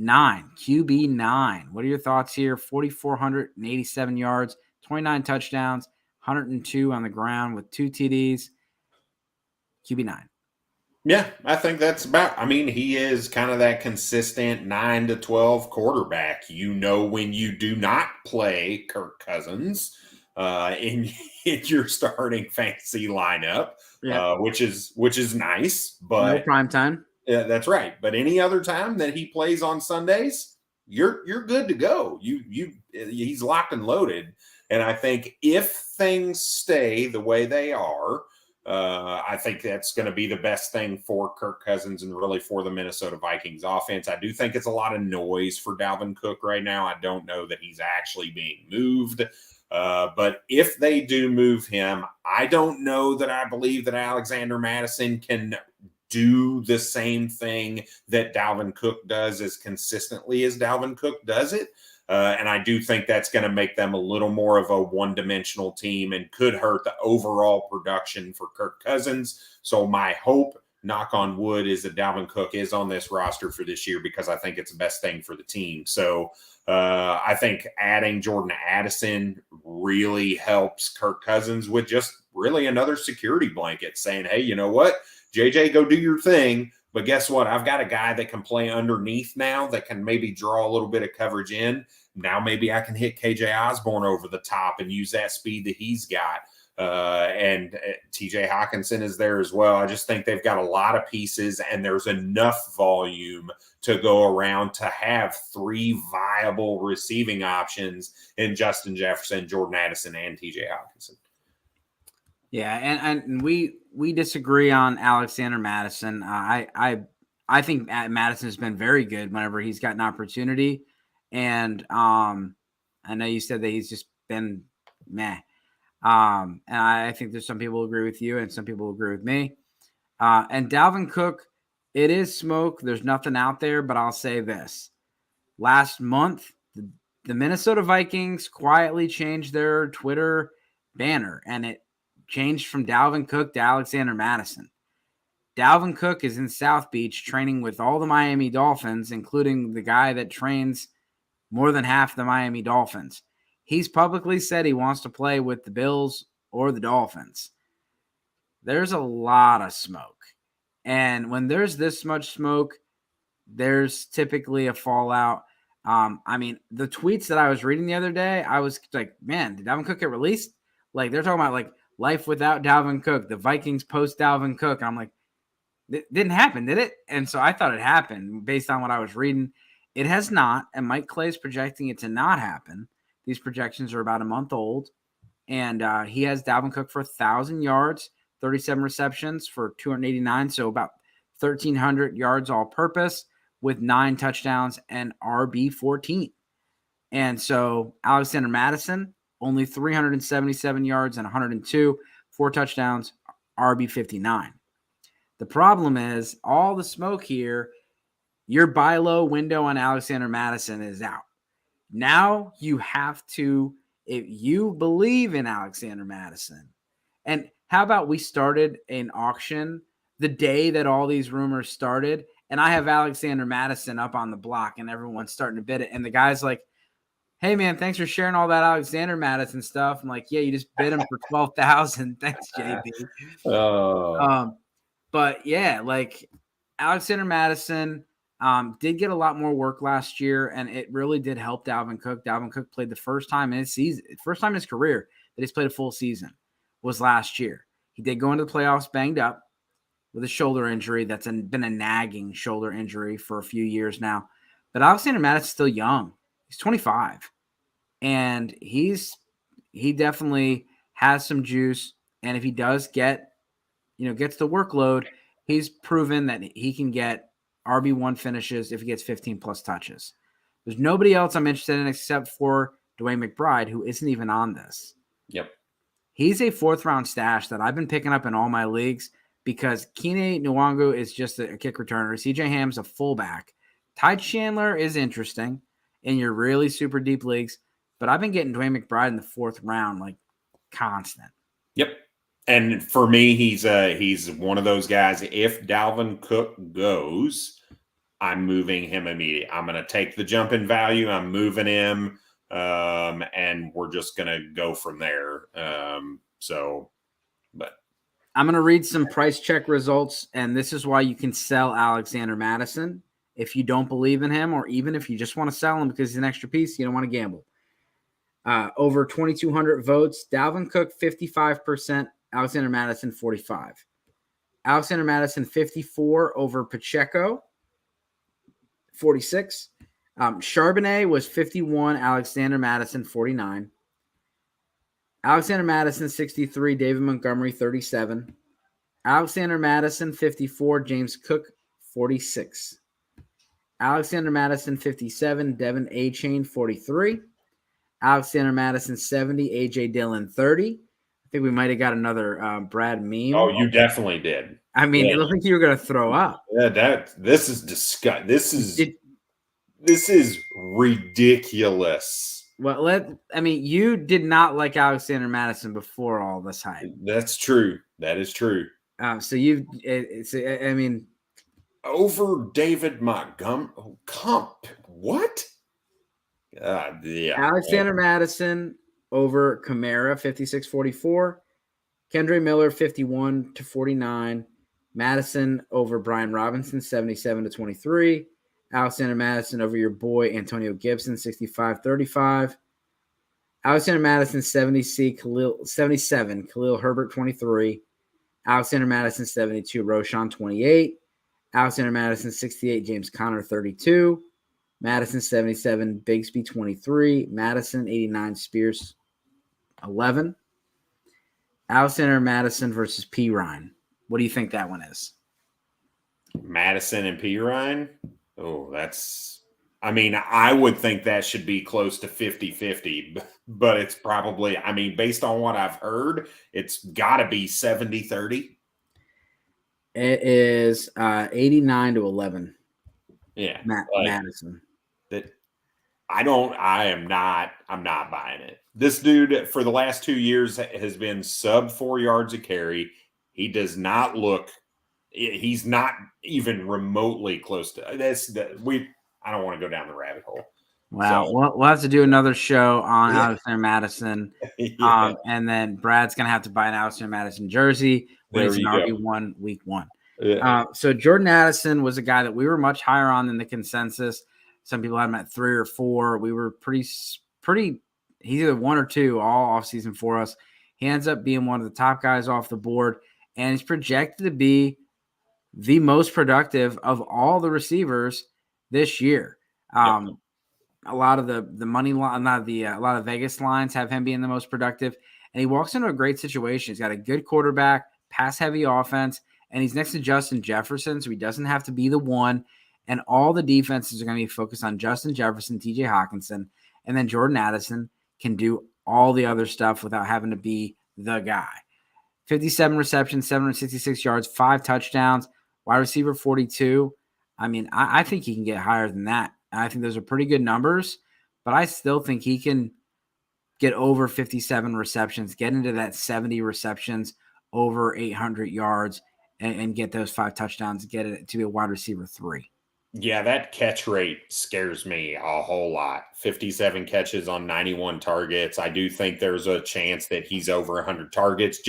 QB 9. What are your thoughts here? 4,487 yards, 29 touchdowns, 102 on the ground with 2 TDs. QB 9. Yeah, I think that's about. I mean, he is kind of that consistent 9 to 12 quarterback. You know, when you do not play Kirk Cousins in your starting fantasy lineup, which is nice. But no prime time. Yeah, that's right. But any other time that he plays on Sundays, you're good to go. He's locked and loaded. And I think if things stay the way they are, I think that's going to be the best thing for Kirk Cousins and really for the Minnesota Vikings offense. I do think it's a lot of noise for Dalvin Cook right now. I don't know that he's actually being moved. But if they do move him, I don't know that I believe that Alexander Mattison can do the same thing that Dalvin Cook does as consistently as Dalvin Cook does it. And I do think that's going to make them a little more of a one-dimensional team and could hurt the overall production for Kirk Cousins. So my hope, knock on wood, is that Dalvin Cook is on this roster for this year because I think it's the best thing for the team. So I think adding Jordan Addison really helps Kirk Cousins with just really another security blanket saying, hey, you know what? JJ, go do your thing. But guess what? I've got a guy that can play underneath now that can maybe draw a little bit of coverage in. Now maybe I can hit KJ Osborne over the top and use that speed that he's got. And TJ Hawkinson is there as well. I just think they've got a lot of pieces and there's enough volume to go around to have 3 viable receiving options in Justin Jefferson, Jordan Addison, and TJ Hawkinson. Yeah, and we disagree on Alexander Mattison. I think Madison has been very good whenever he's got an opportunity, and I know you said that he's just been meh. And I think there's some people who agree with you and some people who agree with me. And Dalvin Cook, it is smoke. There's nothing out there, but I'll say this: last month, the Minnesota Vikings quietly changed their Twitter banner, and it changed from Dalvin Cook to Alexander Mattison. Dalvin Cook is in South Beach training with all the Miami Dolphins, including the guy that trains more than half the Miami Dolphins. He's publicly said he wants to play with the Bills or the Dolphins. There's a lot of smoke. And when there's this much smoke, there's typically a fallout. I mean, the tweets that I was reading the other day, I was like, man, did Dalvin Cook get released? Like, they're talking about, like, life without Dalvin Cook, the Vikings post Dalvin Cook. I'm like, it didn't happen, did it? And so I thought it happened based on what I was reading. It has not, and Mike Clay's projecting it to not happen. These projections are about a month old, and he has Dalvin Cook for 1,000 yards, 37 receptions for 289, so about 1,300 yards all-purpose with 9 touchdowns and RB14. And so Alexander Mattison, only 377 yards and 102, 4 touchdowns, RB59. The problem is all the smoke here, your buy low window on Alexander Mattison is out. Now you have to, if you believe in Alexander Mattison, and how about we started an auction the day that all these rumors started, and I have Alexander Mattison up on the block and everyone's starting to bid it, and the guy's like, hey, man, thanks for sharing all that Alexander Mattison stuff. I'm like, yeah, you just bid him for 12,000. Thanks, JB. But, yeah, like Alexander Mattison did get a lot more work last year, and it really did help Dalvin Cook. Dalvin Cook played the first time in his season, first time in his career that he's played a full season was last year. He did go into the playoffs banged up with a shoulder injury. That's been a nagging shoulder injury for a few years now. But Alexander Mattison's still young. He's 25, and he definitely has some juice. And if he does gets the workload, he's proven that he can get RB1 finishes if he gets 15 plus touches. There's nobody else I'm interested in except for Dwayne McBride, who isn't even on this. Yep. He's a 4th round stash that I've been picking up in all my leagues. because Kene Nwangu is just a kick returner. CJ Ham's a fullback. Ty Chandler is interesting in your really super deep leagues, but I've been getting Dwayne McBride in the 4th round, like constant. Yep. And for me, he's one of those guys. If Dalvin Cook goes, I'm moving him immediately. I'm going to take the jump in value. I'm moving him, and we're just going to go from there. But I'm going to read some price check results, and this is why you can sell Alexander Mattison if you don't believe in him, or even if you just want to sell him because he's an extra piece, you don't want to gamble. Over 2,200 votes, Dalvin Cook 55%, Alexander Mattison 45%. Alexander Mattison 54 over Pacheco 46. Charbonnet was 51, Alexander Mattison 49. Alexander Mattison 63, David Montgomery 37. Alexander Mattison 54, James Cook 46. Alexander Mattison 57, Devin A-Chain 43. Alexander Madison 70, AJ Dillon 30. I think we might have got another Brad meme. Oh, you definitely did. I mean, it looked like you were going to throw up. Yeah, this is disgusting. This is ridiculous. Well, you did not like Alexander Madison before all this hype. That's true. That is true. Over David Montgomery. What? Yeah. Alexander Madison over Kamara, 56-44. Kendre Miller, 51-49. Madison over Brian Robinson, 77-23. Alexander Madison over your boy Antonio Gibson, 65-35. Alexander Madison, 77. Khalil Herbert, 23. Alexander Madison, 72. Roshan, 28. Alexander Madison, 68. James Conner, 32. Madison, 77. Bigsby, 23. Madison, 89. Spears, 11. Alexander Madison versus P. Ryan. What do you think that one is? Madison and P. Ryan? Oh, I would think that should be close to 50-50, but it's probably, based on what I've heard, it's got to be 70-30. It is 89-11. Yeah. Madison. I'm not buying it. This dude for the last 2 years has been sub 4 yards a carry. He does not look, he's not even remotely close to this. I don't want to go down the rabbit hole. Wow. So, we'll have to do another show on Alexander Madison. Yeah. And then Brad's going to have to buy an Alexander Madison jersey when it's an RB1 week 1. Yeah. So Jordan Addison was a guy that we were much higher on than the consensus. Some people had him at 3 or 4. We were pretty. He's either 1 or 2 all offseason for us. He ends up being one of the top guys off the board, and he's projected to be the most productive of all the receivers this year. A lot of the money line, a lot of Vegas lines have him being the most productive, and he walks into a great situation. He's got a good quarterback, pass-heavy offense, and he's next to Justin Jefferson, so he doesn't have to be the one. And all the defenses are going to be focused on Justin Jefferson, TJ Hawkinson, and then Jordan Addison can do all the other stuff without having to be the guy. 57 receptions, 766 yards, 5 touchdowns, wide receiver 42. I think he can get higher than that. I think those are pretty good numbers, but I still think he can get over 57 receptions, get into that 70 receptions, over 800 yards, and get those 5 touchdowns, get it to be a wide receiver 3. Yeah, that catch rate scares me a whole lot. 57 catches on 91 targets. I do think there's a chance that he's over 100 targets,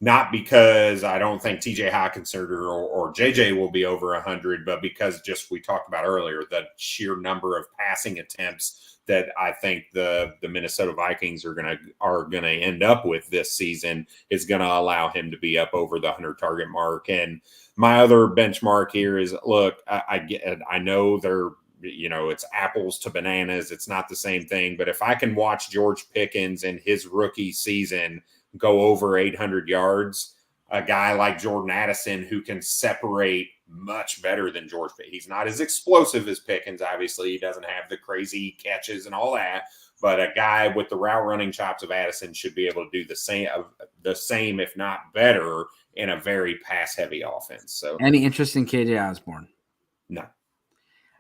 not because I don't think TJ Hawkinson or JJ will be over 100, but because just we talked about earlier, the sheer number of passing attempts that I think the Minnesota Vikings are gonna end up with this season is going to allow him to be up over the 100 target mark. And my other benchmark here is, look, I know they're, it's apples to bananas. It's not the same thing. But if I can watch George Pickens in his rookie season go over 800 yards, a guy like Jordan Addison who can separate much better than George Pickens. He's not as explosive as Pickens. Obviously, he doesn't have the crazy catches and all that. But a guy with the route running chops of Addison should be able to do the same, if not better, in a very pass-heavy offense. So, any interest in KJ Osborne? no.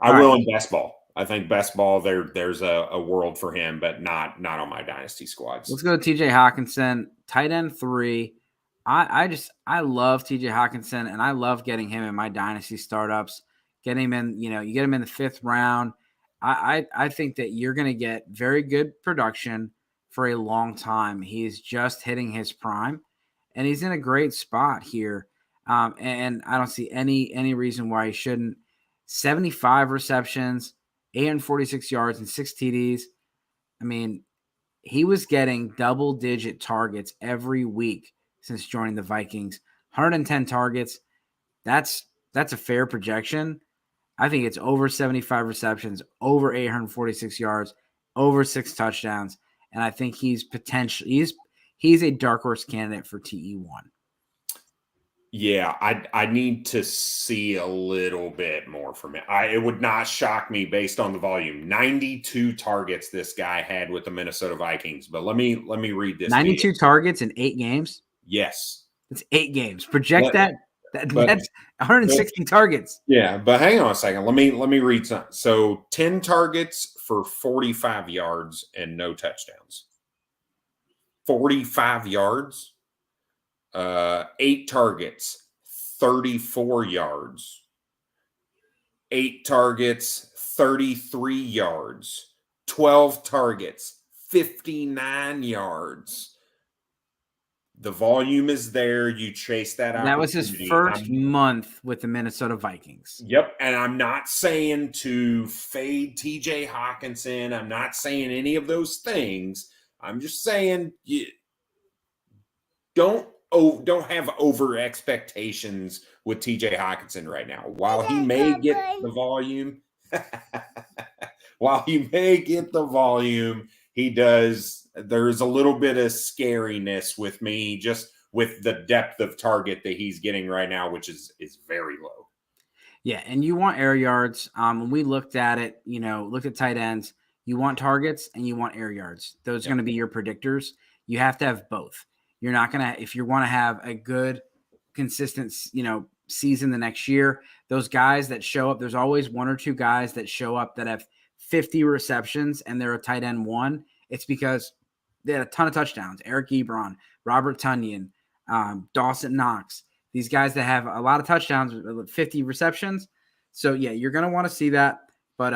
All I will right. in best ball. I think best ball, there's a world for him, but not on my dynasty squads. Let's go to TJ Hawkinson, tight end 3. I love TJ Hawkinson, and I love getting him in my dynasty startups. Get him in, you get him in the 5th round. I think that you're going to get very good production for a long time. He's just hitting his prime, and he's in a great spot here. And I don't see any reason why he shouldn't. 75 receptions, 846 yards, and 6 TDs. I mean, he was getting double-digit targets every week since joining the Vikings. 110 targets. That's a fair projection. I think it's over 75 receptions, over 846 yards, over 6 touchdowns, and I think he's a dark horse candidate for TE1. Yeah, I need to see a little bit more from it. It would not shock me based on the volume. 92 targets this guy had with the Minnesota Vikings. But let me read this. 92 targets in 8 games? Yes. That's 8 games. Project that's 160 targets. Yeah, but hang on a second. Let me read something. So 10 targets for 45 yards and no touchdowns. 45 yards. 8 targets, 34 yards. 8 targets, 33 yards. 12 targets, 59 yards. The volume is there. You chase that out. That was his first month with the Minnesota Vikings. Yep. And I'm not saying to fade TJ Hawkinson. I'm not saying any of those things. I'm just saying you don't have over expectations with TJ Hawkinson right now. While he may get the volume, he does. There's a little bit of scariness with me just with the depth of target that he's getting right now, which is very low. Yeah, and you want air yards. When we looked at it, looked at tight ends, you want targets and you want air yards. Those are going to be your predictors. You have to have both. You're not going to, if you want to have a good, consistent, season the next year, those guys that show up, there's always 1 or 2 guys that show up that have 50 receptions and they're a tight end 1. It's because they had a ton of touchdowns. Eric Ebron, Robert Tonyan, Dawson Knox, these guys that have a lot of touchdowns with 50 receptions. So, yeah, you're going to want to see that. But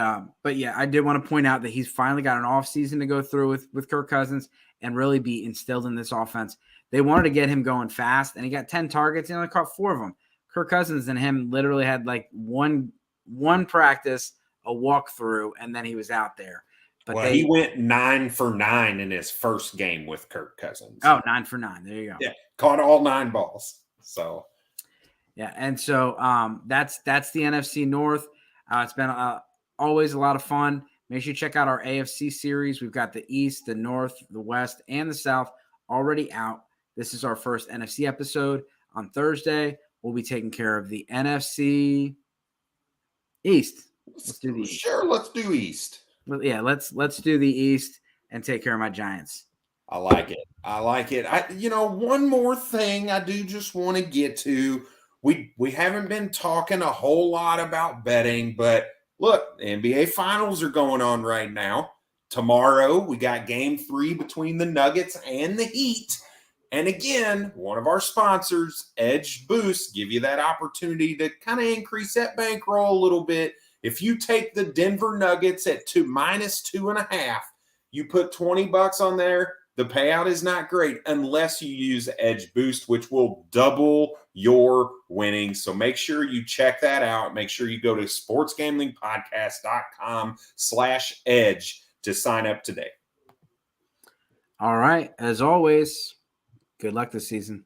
yeah, I did want to point out that he's finally got an offseason to go through with Kirk Cousins and really be instilled in this offense. They wanted to get him going fast, and he got 10 targets. He only caught 4 of them. Kirk Cousins and him literally had like one practice, a walkthrough, and then he was out there. But he went 9 for 9 in his first game with Kirk Cousins. Oh, 9 for 9. There you go. Yeah, caught all 9 balls. So, yeah, and so that's the NFC North. It's been always a lot of fun. Make sure you check out our AFC series. We've got the East, the North, the West, and the South already out. This is our first NFC episode. On Thursday, we'll be taking care of the NFC East. Let's do the East. Sure, let's do East. Well, yeah, let's do the East and take care of my Giants. I like it. One more thing I do just want to get to. We haven't been talking a whole lot about betting, but look, the NBA Finals are going on right now. Tomorrow, we got Game 3 between the Nuggets and the Heat. And again, one of our sponsors, Edge Boost, give you that opportunity to kind of increase that bankroll a little bit. If you take the Denver Nuggets at -2.5, you put $20 on there. The payout is not great unless you use Edge Boost, which will double your winnings. So make sure you check that out. Make sure you go to sportsgamblingpodcast.com/edge to sign up today. All right. As always, good luck this season.